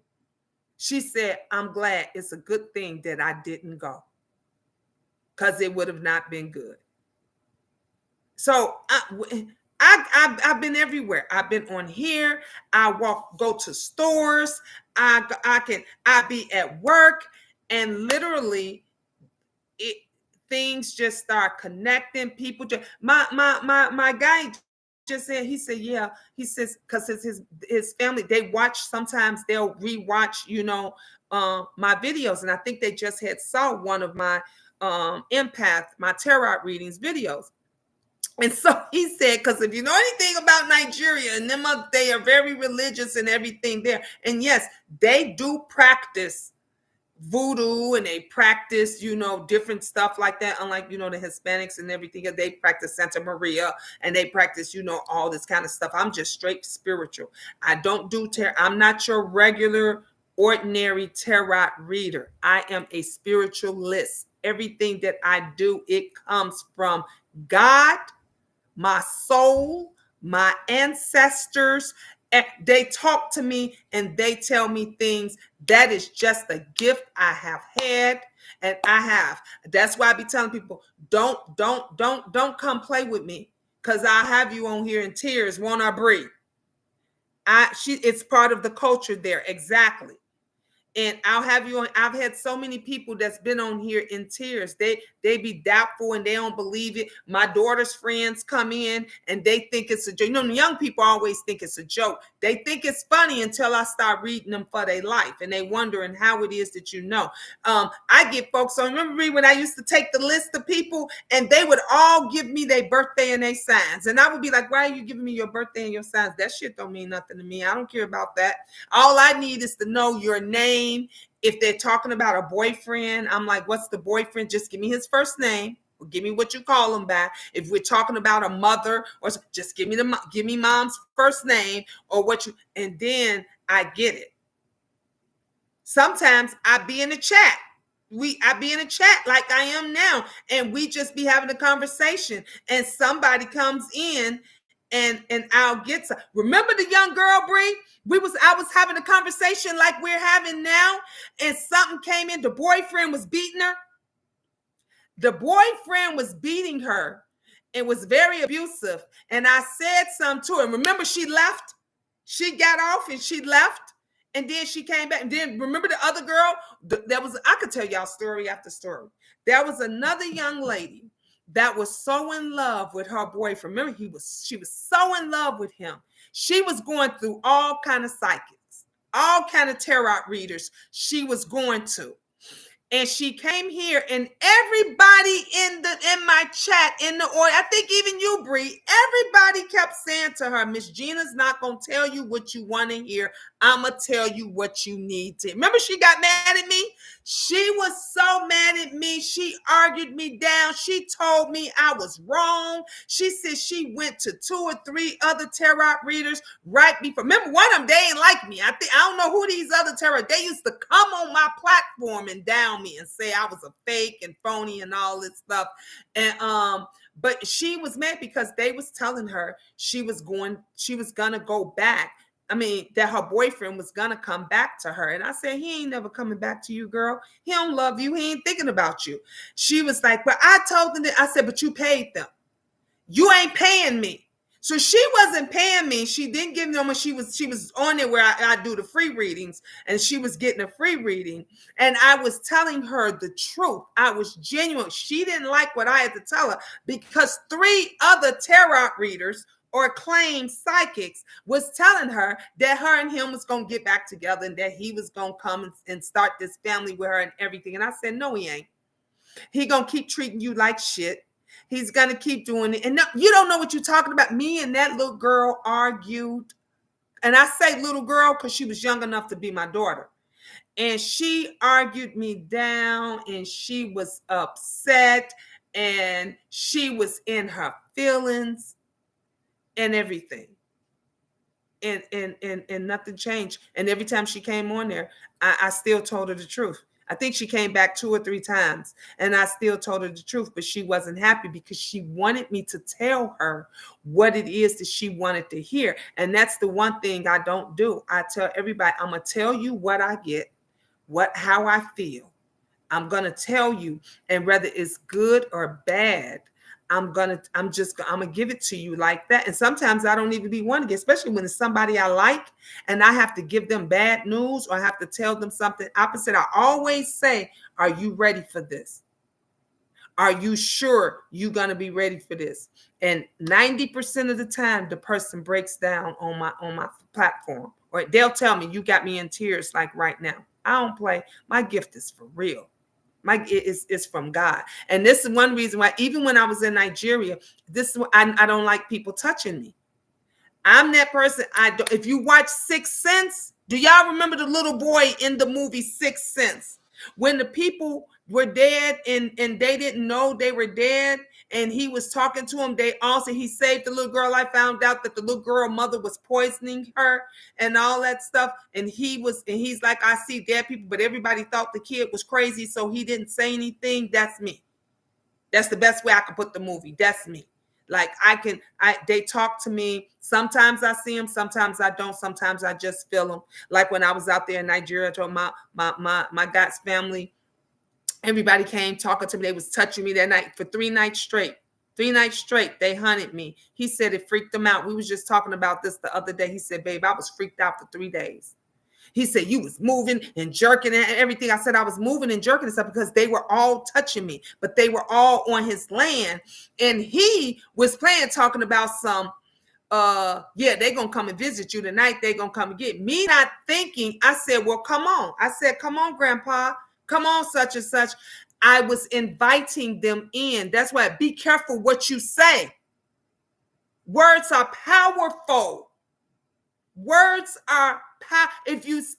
She said, I'm glad. It's a good thing that I didn't go because it would have not been good. So I've been everywhere. I've been on here. I go to stores. I be at work, and literally it things just start connecting. People just my guy just said, he said, yeah, he says, because it's his family, they watch, sometimes they'll rewatch, my videos. And I think they just had saw one of my empath, my tarot readings videos. And so he said, because if you know anything about Nigeria, and they are very religious and everything there. And yes, they do practice voodoo, and they practice, different stuff like that. Unlike, the Hispanics and everything, they practice Santa Maria, and they practice, all this kind of stuff. I'm just straight spiritual. I don't do tarot. I'm not your regular, ordinary tarot reader. I am a spiritualist. Everything that I do, it comes from God, my soul, my ancestors. They talk to me and they tell me things. That is just a gift I have had, and I have. That's why I be telling people, don't come play with me, because I'll have you on here in tears. Won't I breathe? It's part of the culture there. Exactly. And I'll have you on. I've had so many people that's been on here in tears. They be doubtful and they don't believe it. My daughter's friends come in and they think it's a joke. The young people always think it's a joke. They think it's funny until I start reading them for their life, and they wondering how it is that I get folks. So remember me when I used to take the list of people, and they would all give me their birthday and their signs, and I would be like, "Why are you giving me your birthday and your signs? That shit don't mean nothing to me. I don't care about that. All I need is to know your name." If they're talking about a boyfriend, I'm like, what's the boyfriend? Just give me his first name, or give me what you call him by. If we're talking about a mother, or just give me mom's first name, or and then I get it. Sometimes I be in the chat. I be in a chat like I am now, and we just be having a conversation, and somebody comes in, and I'll get some. Remember the young girl, Bree? I was having a conversation like we're having now, and something came in. The boyfriend was beating her. The boyfriend was beating her and was very abusive. And I said something to her. Remember, she left. She got off and she left. And then she came back. And then remember the other girl? I could tell y'all story after story. There was another young lady that was so in love with her boyfriend. Remember, she was so in love with him. She was going through all kind of psychics, all kind of tarot readers she was going to. And she came here, and everybody in my chat, in the audience, I think even you, Bree, everybody kept saying to her, Miss Gina's not going to tell you what you want to hear. I'm going to tell you what you need to. Remember, she got mad at me? She was so mad at me. She argued me down. She told me I was wrong. She said she went to 2 or 3 other tarot readers right before. Remember, one of them, they ain't like me. I don't know who these other tarot. They used to come on my platform and down me and say I was a fake and phony and all this stuff. And but she was mad because they was telling her she was gonna go back. I mean, that her boyfriend was gonna come back to her. And I said, he ain't never coming back to you, girl. He don't love you. He ain't thinking about you. She was like, well, I told them that. I said, but you paid them. You ain't paying me. So she wasn't paying me. She didn't give them when she was on there where I do the free readings, and she was getting a free reading. And I was telling her the truth. I was genuine. She didn't like what I had to tell her because 3 other tarot readers or claimed psychics was telling her that her and him was going to get back together and that he was going to come and start this family with her and everything. And I said, no, he ain't. He going to keep treating you like shit. He's going to keep doing it. And no, you don't know what you're talking about. Me and that little girl argued. And I say little girl because she was young enough to be my daughter. And she argued me down, and she was upset, and she was in her feelings and everything. And nothing changed. And every time she came on there, I still told her the truth. I think she came back 2 or 3 times, and I still told her the truth, but she wasn't happy because she wanted me to tell her what it is that she wanted to hear. And that's the one thing I don't do. I tell everybody, I'm going to tell you what I get, how I feel. I'm going to tell you, and whether it's good or bad, I'm gonna give it to you like that. And sometimes I don't even be wanting it, especially when it's somebody I like and I have to give them bad news or I have to tell them something opposite. I always say, are you ready for this? Are you sure you're gonna be ready for this? And 90% of the time, the person breaks down on my platform, or they'll tell me, "You got me in tears like right now." I don't play. My gift is for real. It's from God. And this is one reason why, even when I was in Nigeria, I don't like people touching me. I'm that person. If you watch Sixth Sense, do y'all remember the little boy in the movie Sixth Sense? When the people were dead and they didn't know they were dead, and he was talking to them, he saved the little girl. I found out that the little girl mother was poisoning her and all that stuff. And he's like, I see dead people, but everybody thought the kid was crazy, so he didn't say anything. That's me. That's the best way I could put the movie. That's me. Like they talk to me. Sometimes I see them, sometimes I don't. Sometimes I just feel them. Like when I was out there in Nigeria, I told my God's family, everybody came talking to me. They was touching me that night for 3 nights straight. 3 nights straight, they hunted me. He said it freaked them out. We was just talking about this the other day. He said, babe, I was freaked out for 3 days. He said, you was moving and jerking and everything. I said, I was moving and jerking and stuff because they were all touching me, but they were all on his land. And he was talking about some, they're going to come and visit you tonight. They're going to come and get me. Not thinking, I said, well, come on. I said, come on, Grandpa. Come on, such and such. I was inviting them in. That's why be careful what you say. Words are powerful. Words are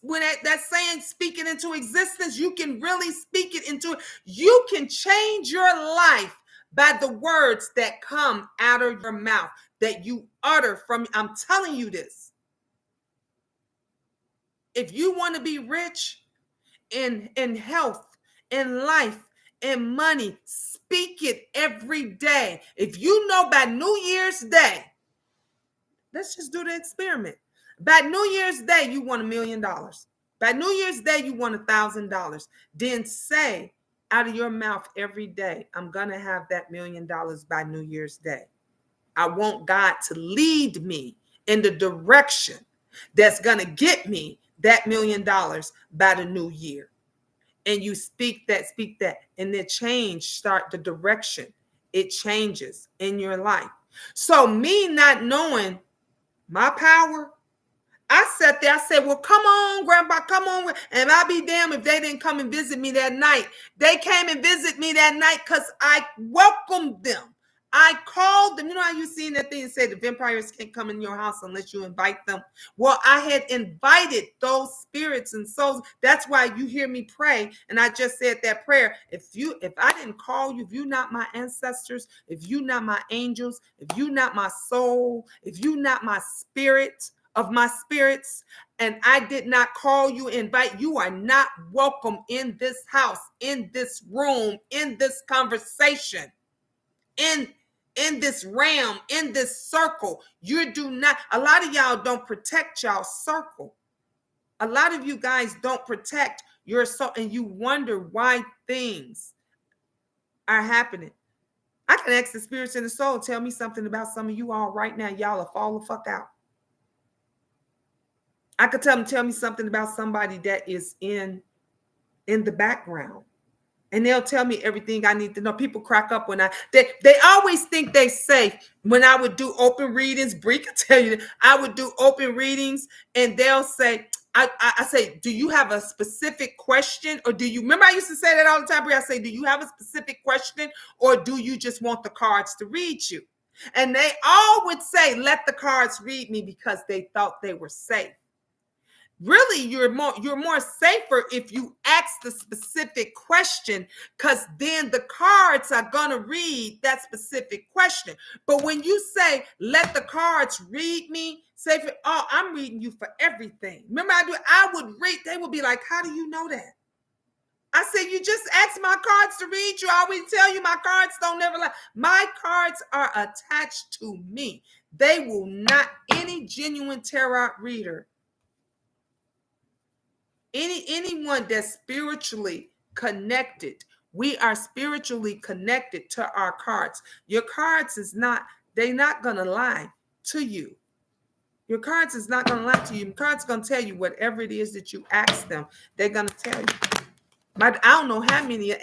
when that saying, speak it into existence, you can really speak it into it. You can change your life by the words that come out of your mouth, that you utter from. I'm telling you this. If you want to be rich in health, in life, in money, speak it every day. If you know by New Year's Day, let's just do the experiment. By New Year's Day, you want $1 million. By New Year's Day, you want $1,000. Then say out of your mouth every day, I'm going to have that $1 million by New Year's Day. I want God to lead me in the direction that's going to get me that $1 million by the new year. And you speak that, and then start the direction. It changes in your life. So me not knowing my power, I sat there, I said, well, come on, Grandpa, come on. And I'll be damned if they didn't come and visit me that night. They came and visit me that night because I welcomed them. I called them. You know how you seen that thing and say the vampires can't come in your house unless you invite them? Well, I had invited those spirits and souls. That's why you hear me pray. And I just said that prayer. If I didn't call you, if you're not my ancestors, if you're not my angels, if you're not my soul, if you're not my spirit of my spirits, and I did not call you, invite you, are not welcome in this house, in this room, in this conversation, in this realm, in this circle. You do not. A lot of y'all don't protect y'all circle. A lot of you guys don't protect your soul, and you wonder why things are happening. I can ask the spirits in the soul, tell me something about some of you all right now. Y'all will fall the fuck out. I could tell me something about somebody that is in the background. And they'll tell me everything I need to know. People crack up when they always think they safe. When I would do open readings, Bree could tell you that I would do open readings, and they'll say, I say, do you have a specific question? Or do you remember I used to say that all the time, Bree? I say, do you have a specific question, or do you just want the cards to read you? And they all would say, let the cards read me, because they thought they were safe. Really, you're more safer if you ask the specific question, because then the cards are going to read that specific question. But when you say, let the cards read me, say, I'm reading you for everything. Remember, I would read, they would be like, how do you know that? I said, you just asked my cards to read you. I always tell you my cards don't never lie. My cards are attached to me. They will not, any genuine tarot reader, anyone that's spiritually connected We are spiritually connected to our cards. Your cards is not, they're not going to lie to you. Your cards is not going to lie to you. Your cards going to tell you whatever it is that you ask them. They're going to tell you. I don't know how many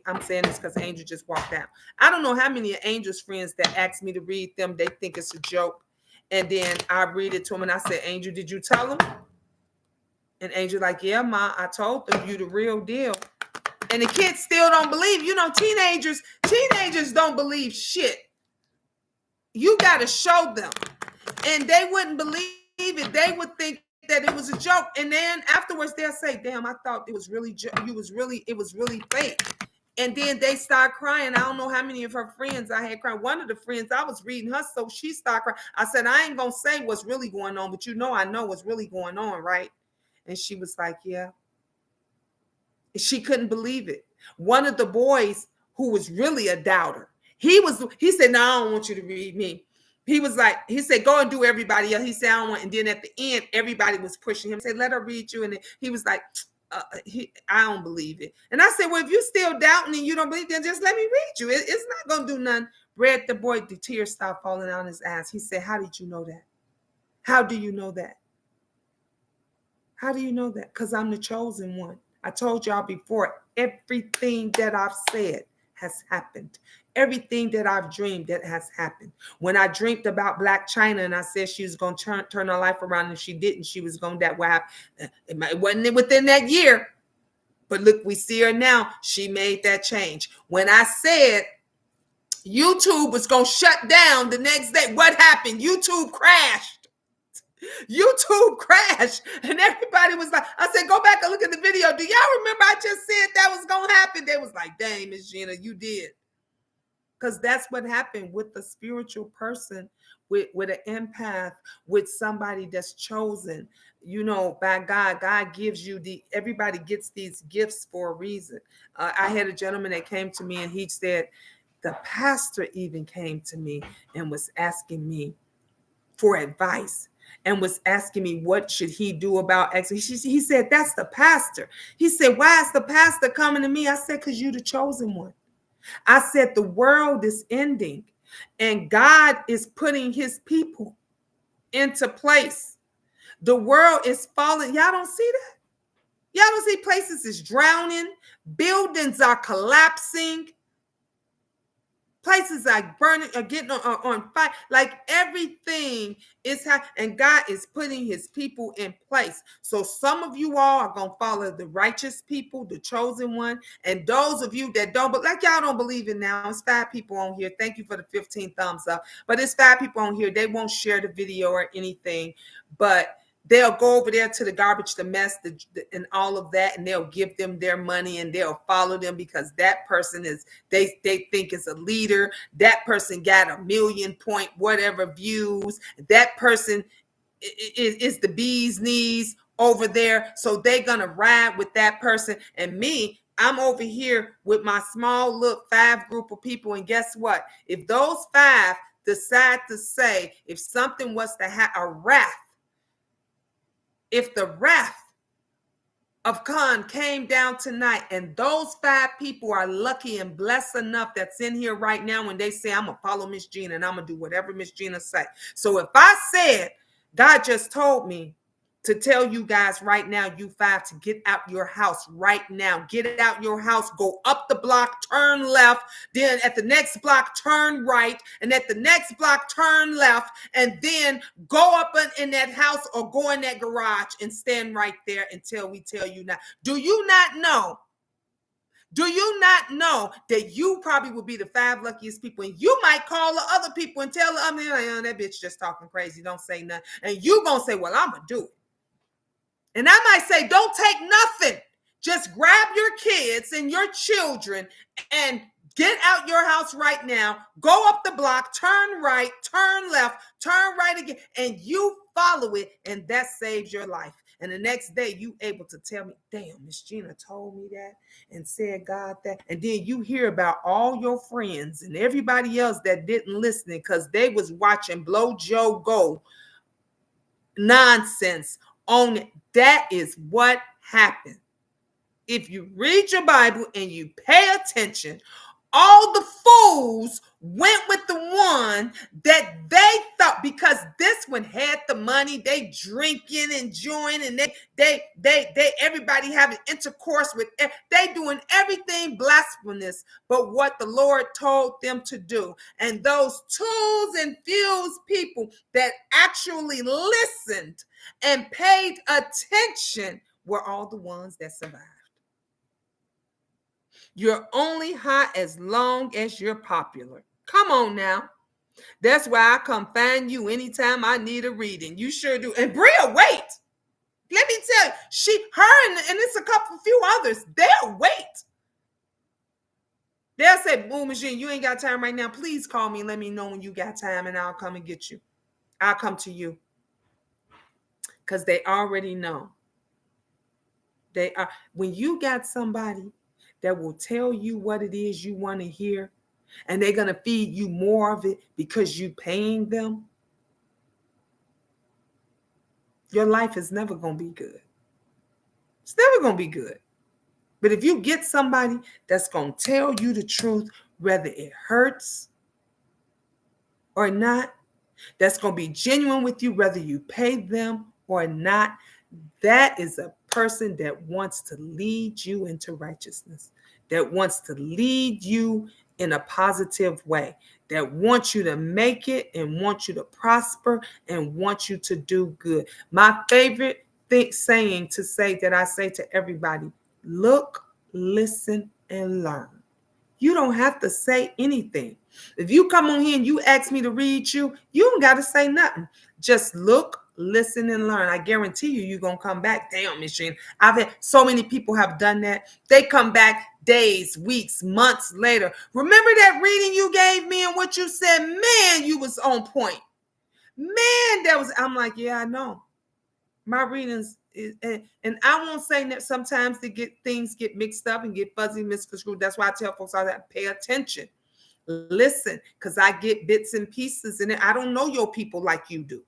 I'm saying this because Angel just walked out. I don't know how many of Angel's friends that ask me to read them. They think it's a joke. And then I read it to them and I said, Angel, did you tell them? And Angel like, yeah, Ma, I told them you the real deal. And the kids still don't believe. You know, teenagers don't believe shit. You got to show them. And they wouldn't believe it. They would think that it was a joke. And then afterwards they'll say, damn, I thought it was really it was really fake. And then they start crying. I don't know how many of her friends I had crying. One of the friends, I was reading her, so she started crying. I said, I ain't gonna say what's really going on, but I know what's really going on, right? And she was like, yeah. She couldn't believe it. One of the boys who was really a doubter, he said, no, I don't want you to read me. He said, go and do everybody else. He said, I don't want. And then at the end, everybody was pushing him. Said, let her read you. And he was like, I don't believe it. And I said, well, if you're still doubting and you don't believe, then just let me read you. It's not going to do nothing. Read the boy, the tears stopped falling out his eyes. He said, how did you know that? How do you know that? How do you know that? Because I'm the chosen one. I told y'all before, everything that I've said has happened. Everything that I've dreamed, that has happened. When I dreamed about Blac Chyna and I said she was going to turn her life around, and she didn't, she was going to that way. It wasn't within that year. But look, we see her now. She made that change. When I said YouTube was going to shut down the next day, what happened? YouTube crashed. YouTube crashed, and everybody was like, I said, go back and look at the video. Do y'all remember I just said that was going to happen? They was like, dang, Miss Gina, you did. Because that's what happened with the spiritual person, with an empath, with somebody that's chosen, by God. God gives you everybody gets these gifts for a reason. I had a gentleman that came to me and he said, the pastor even came to me and was asking me for advice. And was asking me what should he do about X. He said, that's the pastor. He said, why is the pastor coming to me? I said, because you're the chosen one. I said, the world is ending and God is putting his people into place. The world is falling. Y'all don't see that? Y'all don't see places is drowning. Buildings are collapsing. Places are burning, are getting on fire. Like everything is and God is putting his people in place. So some of you all are going to follow the righteous people, the chosen one. And those of you that don't, but like y'all don't believe it now, it's 5 people on here. Thank you for the 15 thumbs up. But it's 5 people on here. They won't share the video or anything, but they'll go over there to the garbage, the mess, and all of that, and they'll give them their money and they'll follow them because that person is, they think is a leader. That person got 1 million point whatever views. That person is the bee's knees over there. So they're going to ride with that person. And me, I'm over here with my small little 5 group of people. And guess what? If those 5 decide to say, if something was to have a wrath, if the wrath of Khan came down tonight and those 5 people are lucky and blessed enough that's in here right now when they say, I'm going to follow Miss Gina and I'm going to do whatever Miss Gina say. So if I said, God just told me to tell you guys right now, you 5, to get out your house right now. Get out your house, go up the block, turn left, then at the next block, turn right, and at the next block, turn left, and then go up in that house or go in that garage and stand right there until we tell you now. Do you not know? Do you not know that you probably will be the 5 luckiest people, and you might call the other people and tell them, that bitch just talking crazy, don't say nothing. And you going to say, well, I'm going to do it. And I might say, don't take nothing. Just grab your kids and your children and get out your house right now. Go up the block, turn right, turn left, turn right again, and you follow it, and that saves your life. And the next day, you able to tell me, damn, Miss Gina told me that and said God that. And then you hear about all your friends and everybody else that didn't listen because they was watching Blow Joe Go nonsense on it. That is what happened. If you read your Bible and you pay attention, all the fools went with the one that they thought, because this one had the money, they drinking, enjoying, and they everybody having intercourse with, they doing everything blasphemous but what the Lord told them to do. And those tools and fuse people that actually listened and paid attention were all the ones that survived. You're only hot as long as you're popular. Come on now. That's why I come find you anytime I need a reading. You sure do. And Bria, wait. Let me tell you, her and it's a few others, they'll wait. They'll say, "Boom, Machine, you ain't got time right now. Please call me and let me know when you got time and I'll come and get you. I'll come to you." Because they already know. When you got somebody that will tell you what it is you want to hear, and they're going to feed you more of it because you're paying them, your life is never going to be good. It's never going to be good. But if you get somebody that's going to tell you the truth, whether it hurts or not, that's going to be genuine with you, whether you pay them or not, that is a person that wants to lead you into righteousness, that wants to lead you in a positive way, that wants you to make it and wants you to prosper and wants you to do good. My favorite saying to say that I say to everybody: look, listen, and learn. You don't have to say anything. If you come on here and you ask me to read you don't got to say nothing. Just look, listen, and learn. I guarantee you're going to come back. Damn, Machine. I've had so many people have done that. They come back days, weeks, months later. Remember that reading you gave me and what you said? Man, you was on point. Man, I'm like, yeah, I know. My readings, and I won't say that sometimes things get mixed up and get fuzzy, misconstrued. That's why I tell folks all that: pay attention, listen, because I get bits and pieces in it. I don't know your people like you do.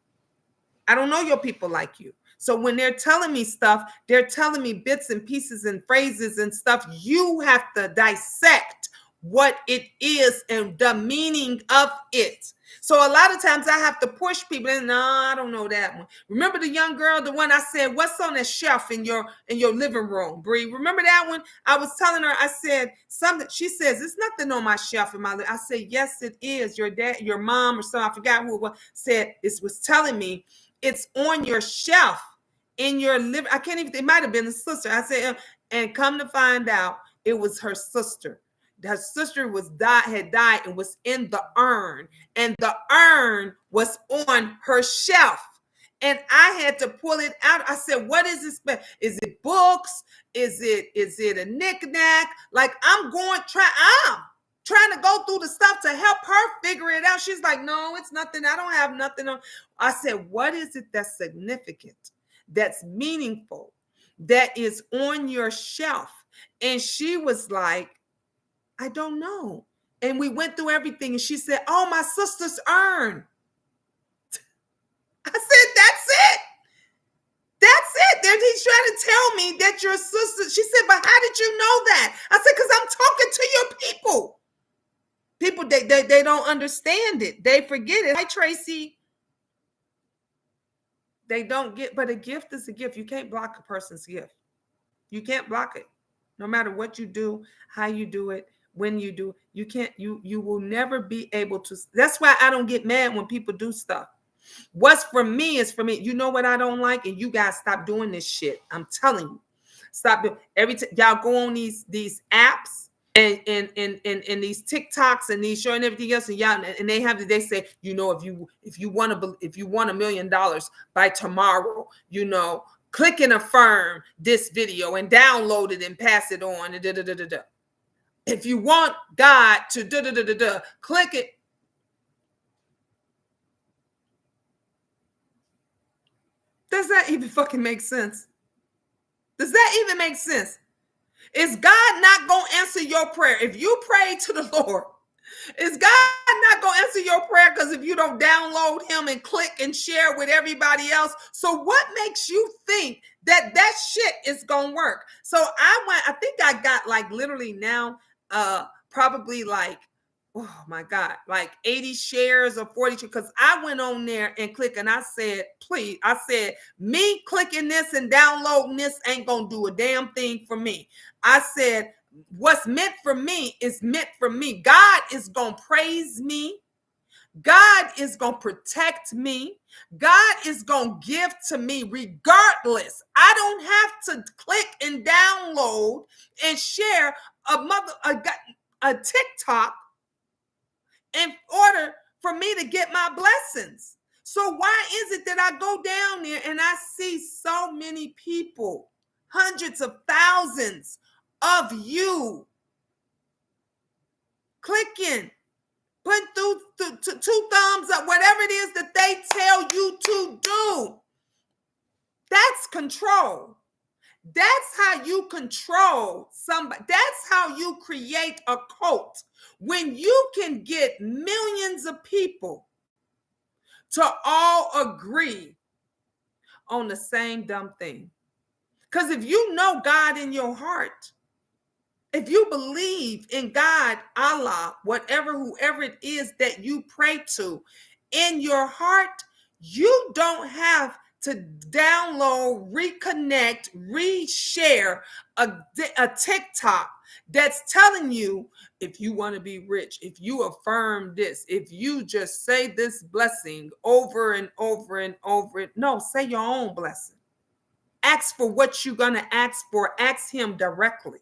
I don't know your people like you. So when they're telling me stuff, they're telling me bits and pieces and phrases and stuff. You have to dissect what it is and the meaning of it. So a lot of times I have to push people in. No, I don't know that one. Remember the young girl, the one I said, what's on that shelf in your living room, Bree? Remember that one? I was telling her, I said something. She says, it's nothing on my shelf in my living. I said, yes, it is. Your dad, your mom, or something, I forgot who it was, said it was telling me it's on your shelf in your living. I can't even, it might have been a sister. I said, and come to find out, it was her sister. Her sister had died and was in the urn, and the urn was on her shelf, and I had to pull it out. I said, what is this? Is it books? Is it a knick-knack? Like, I'm trying to go through the stuff to help her figure it out. She's like, no, it's nothing. I don't have nothing on. I said, what is it that's significant, that's meaningful, that is on your shelf? And she was like, I don't know. And we went through everything. And she said, oh, my sister's urn. I said, that's it. That's it. Then he's trying to tell me that your sister. She said, but how did you know that? I said, because I'm talking to your people. People, they don't understand it. They forget it. Hi, Tracy. They don't get, but a gift is a gift. You can't block a person's gift. You can't block it. No matter what you do, how you do it, when you do, you can't, you will never be able to. That's why I don't get mad when people do stuff. What's for me is for me. You know what I don't like? And you guys stop doing this shit. I'm telling you. Stop doing every time y'all go on these apps and these TikToks and these show and everything else, and y'all and they say, you know, if you want $1 million by tomorrow, you know, click and affirm this video and download it and pass it on. And if you want God to click it. Does that even fucking make sense? Does that even make sense? Is God not going to answer your prayer? If you pray to the Lord Is God not going to answer your prayer because if you don't download him and click and share with everybody else? So what makes you think that that shit is going to work? So I think I got like literally now probably like, oh my God, like 80 shares or 40 because I went on there and click and I said, please, I said, me clicking this and downloading this ain't going to do a damn thing for me. I said, what's meant for me is meant for me. God is going to praise me. God is going to protect me. God is going to give to me regardless. I don't have to click and download and share a TikTok in order for me to get my blessings. So why is it that I go down there and I see so many people, hundreds of thousands of you clicking, putting through two thumbs up, whatever it is that they tell you to do? That's control. That's how you control somebody. That's how you create a cult. When you can get millions of people to all agree on the same dumb thing. Because if you know God in your heart, if you believe in God, Allah, whoever it is that you pray to in your heart, you don't have to download, reconnect, reshare a TikTok that's telling you if you want to be rich, if you affirm this, if you just say this blessing over and over and over. No, say your own blessing. Ask for what you're going to ask for. Ask him directly.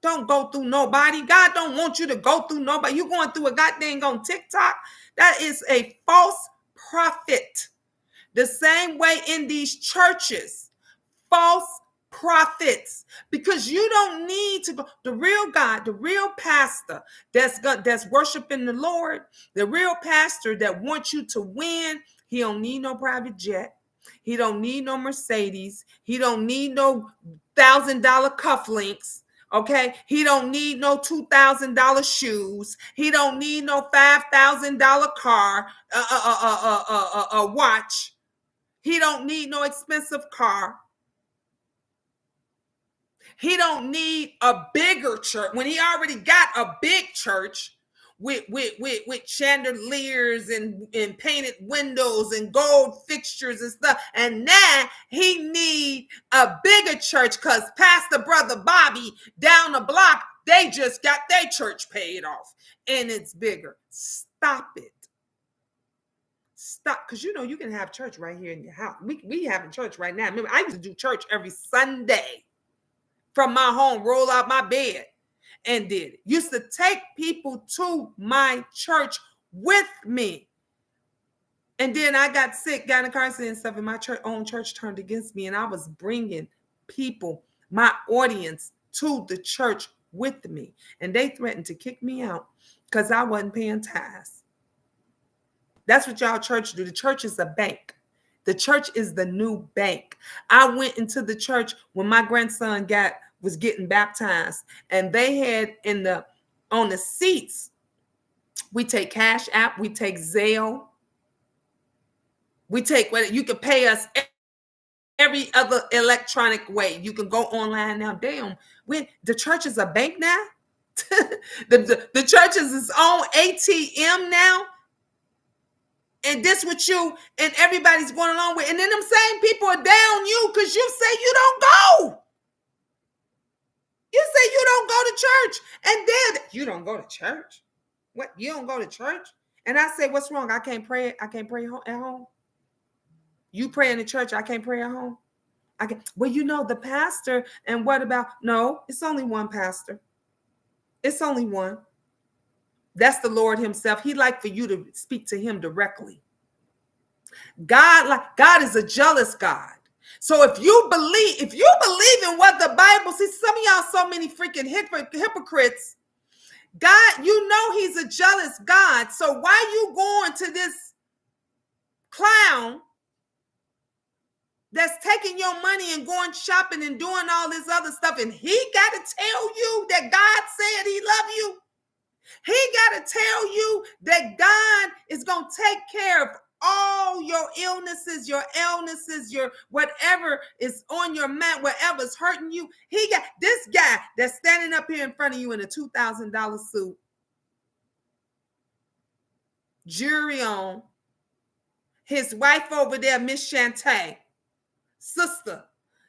Don't go through nobody. God don't want you to go through nobody. You going through a goddamn on TikTok. That is a false prophet. The same way in these churches, false prophets, because you don't need to go. The real God, the real pastor that's worshiping the Lord, the real pastor that wants you to win, he don't need no private jet. He don't need no Mercedes. He don't need no $1,000 cufflinks. Okay, he don't need no $2,000 shoes. He don't need no $5,000 car, a watch. He don't need no expensive car. He don't need a bigger church when he already got a big church with chandeliers and painted windows and gold fixtures and stuff. And now he need a bigger church because Pastor Brother Bobby down the block, they just got their church paid off and it's bigger. Stop it. Stop, because you know you can have church right here in your house. We having church right now. Remember, I used to do church every Sunday from my home, roll out my bed and did it. Used to take people to my church with me. And then I got sick, got in a car accident and stuff, and my own church turned against me. And I was bringing people, my audience, to the church with me. And they threatened to kick me out because I wasn't paying tithes. That's what y'all church do. The church is a bank. The church is the new bank. I went into the church when my grandson was getting baptized, and they had on the seats, we take Cash App, we take Zelle, we take what you can pay us every other electronic way. You can go online now. Damn, the church is a bank now. the church is its own ATM now. And this what you and everybody's going along with. And then them same people are down you because you say you don't go. You say you don't go to church. And then you don't go to church. What? You don't go to church? And I say, what's wrong? I can't pray. I can't pray at home. You pray in the church. I can't pray at home. Well, you know, the pastor. And what about? No, it's only one pastor. It's only one. That's the Lord himself. He'd like for you to speak to him directly. God is a jealous God. So if you believe in what the Bible says, some of y'all so many freaking hypocrites. God, you know he's a jealous God. So why you going to this clown that's taking your money and going shopping and doing all this other stuff, and he got to tell you that God said he love you? He got to tell you that God is going to take care of all your illnesses, your illnesses, your whatever is on your mind, whatever's hurting you. He got this guy that's standing up here in front of you in a $2,000 suit, jewelry on, his wife over there, Miss Shantae, sister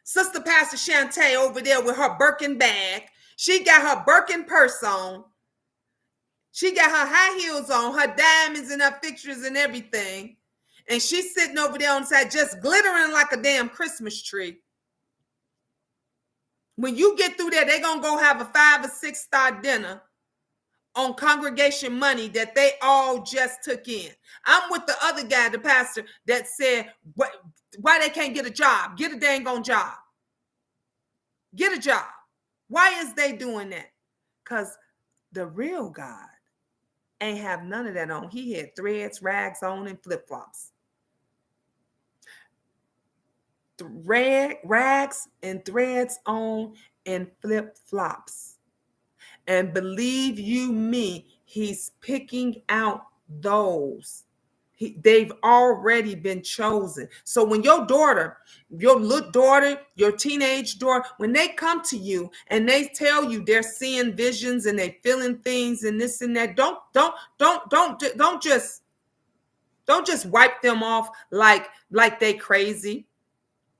Pastor Shantae over there with her Birkin bag. She got her Birkin purse on. She got her high heels on, her diamonds and her fixtures and everything. And she's sitting over there on the side just glittering like a damn Christmas tree. When you get through there, they're going to go have a 5 or 6 star dinner on congregation money that they all just took in. I'm with the other guy, the pastor, that said, why they can't get a job? Get a dang on job. Get a job. Why is they doing that? Because the real God ain't have none of that on. He had threads, rags on, and flip-flops. Rags and threads on and flip-flops. And believe you me, he's picking out those. They've already been chosen. So when your daughter, your little daughter, your teenage daughter, when they come to you and they tell you they're seeing visions and they feeling things and this and that, don't just wipe them off like they crazy.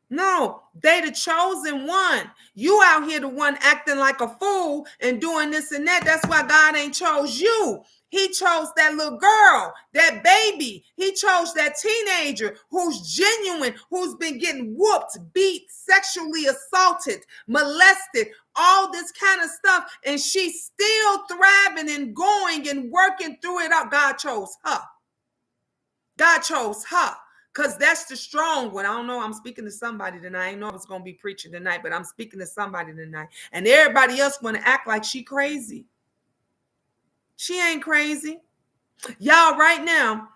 No, they the chosen one. You out here the one acting like a fool and doing this and that. That's why God ain't chose you. He chose that little girl, that baby. He chose that teenager who's genuine, who's been getting whooped, beat, sexually assaulted, molested, all this kind of stuff. And she's still thriving and going and working through it out. God chose her. God chose her. Because that's the strong one. I don't know. I'm speaking to somebody tonight. I didn't know I was going to be preaching tonight, but I'm speaking to somebody tonight. And everybody else want to act like she crazy. She ain't crazy. Y'all right now,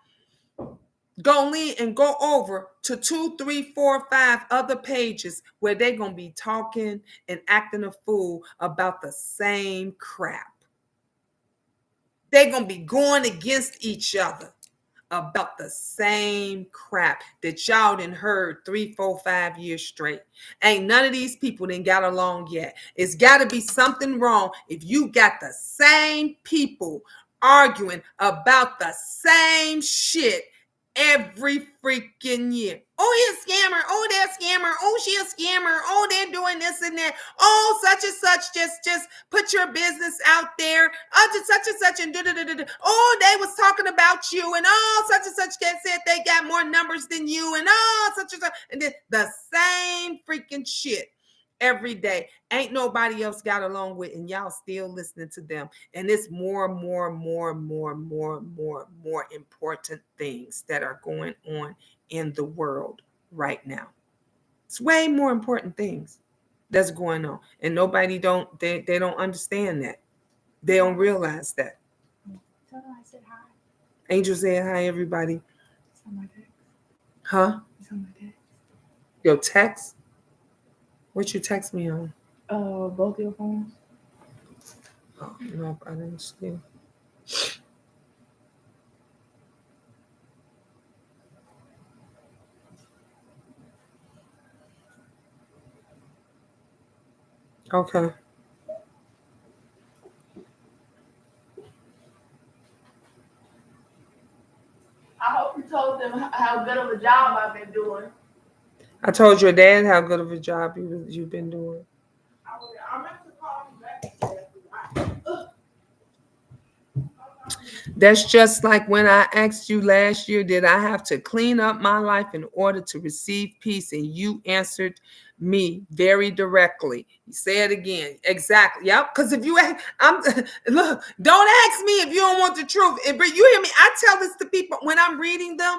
go lean and go over to 2, 3, 4, 5 other pages where they're going to be talking and acting a fool about the same crap. They're going to be going against each other about the same crap that y'all done heard 3, 4, 5 years straight. Ain't none of these people done got along yet. It's got to be something wrong if you got the same people arguing about the same shit every freaking year. Oh, he's a scammer. Oh, they're a scammer. Oh, she a scammer. Oh, they're doing this and that. Oh, such and such just put your business out there. Oh, just such and such and da-da-da-da-da. Oh, they was talking about you and oh, such and such said they got more numbers than you and oh, such and such. And then the same freaking shit every day. Ain't nobody else got along with, and y'all still listening to them. And it's more important things that are going on in the world right now. It's way more important things that's going on. And nobody they don't understand that. They don't realize that.
Tell them I said hi.
Angel said hi, everybody.
It's on my text.
Huh?
It's on my text.
Your text? What you text me on?
Both your phones.
Oh, no, I didn't see. Okay.
I hope you told them how good of a job I've been doing.
I told your dad how good of a job you've been doing.
I meant to call you back.
That's just like when I asked you last year, did I have to clean up my life in order to receive peace? And you answered me very directly. You say it again. Exactly. Yep. Because if you look, don't ask me if you don't want the truth. But you hear me? I tell this to people when I'm reading them.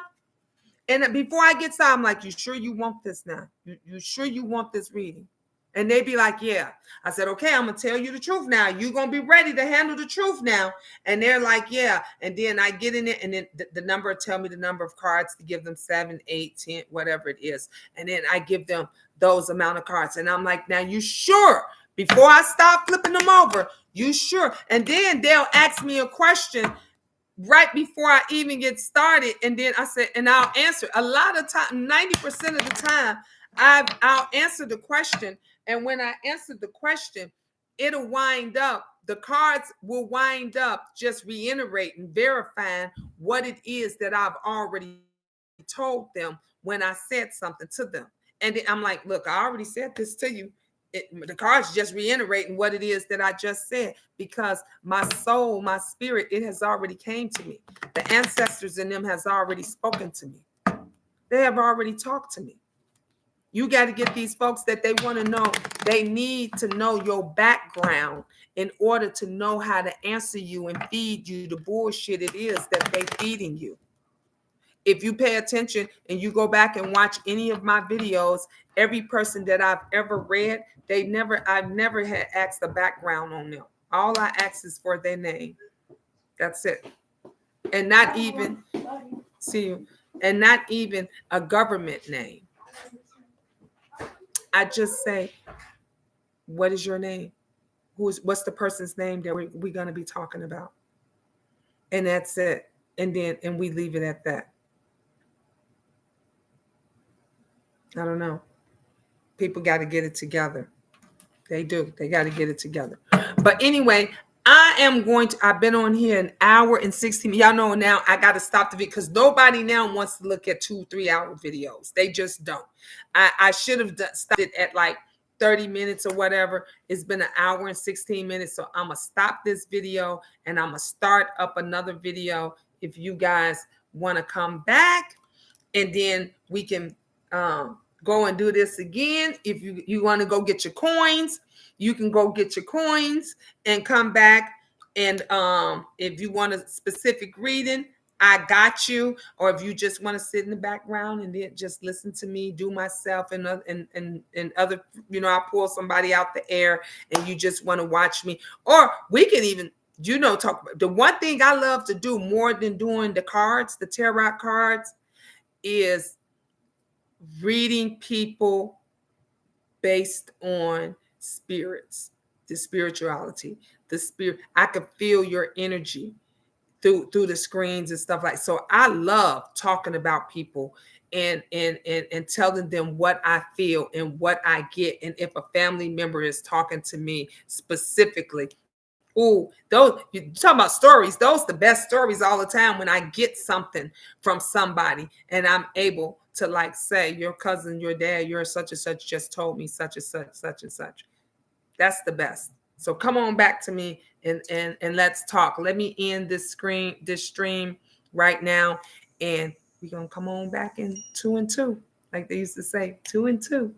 And before I get started, I'm like, you sure you want this now? You sure you want this reading? And they be like, yeah. I said, okay, I'm going to tell you the truth now. You're going to be ready to handle the truth now. And they're like, yeah. And then I get in it, and then the number tell me the number of cards to give them 7, 8, 10, whatever it is. And then I give them those amount of cards. And I'm like, now you sure? Before I start flipping them over, You sure? And then they'll ask me a question right before I even get started. And then I said, and I'll answer. A lot of time, 90% of the time, I'll answer the question. And when I answer the question, it'll wind up, the cards will wind up just reiterating, verifying what it is that I've already told them when I said something to them. And then I'm like, look, I already said this to you. The cards just reiterating what it is that I just said, because my soul, my spirit, it has already came to me. The ancestors in them has already spoken to me. They have already talked to me. You got to get these folks that they want to know. They need to know your background in order to know how to answer you and feed you the bullshit it is that they feeding you. If you pay attention and you go back and watch any of my videos, every person that I've ever read, I've never had asked a background on them. All I ask is for their name. That's it. And not even, and not even a government name. I just say, what is your name? What's the person's name that we're going to be talking about? And that's it. And we leave it at that. I don't know. People got to get it together. They do. They got to get it together. But anyway, I've been on here an hour and 16. Y'all know now I got to stop the video because nobody now wants to look at 2-3 hour videos. They just don't. I should have stopped it at like 30 minutes or whatever. It's been an hour and 16 minutes. So I'm going to stop this video and I'm going to start up another video if you guys want to come back, and then we can go and do this again. If you want to go get your coins, you can go get your coins and come back. And if you want a specific reading, I got you. Or if you just want to sit in the background and then just listen to me do myself and other, I pull somebody out the air and you just want to watch me. Or we can even, talk about the one thing I love to do more than doing the cards, the tarot cards, is reading people based on spirits, the spirituality, the spirit. I could feel your energy through the screens and stuff like. So I love talking about people and telling them what I feel and what I get. And if a family member is talking to me specifically, those, you talk about stories, those the best stories all the time when I get something from somebody and I'm able to like say, your cousin, your dad, your such and such just told me such and such, such and such. That's the best. So come on back to me and let's talk. Let me end this stream right now. And we're going to come on back in 2 and 2. Like they used to say, 2 and 2.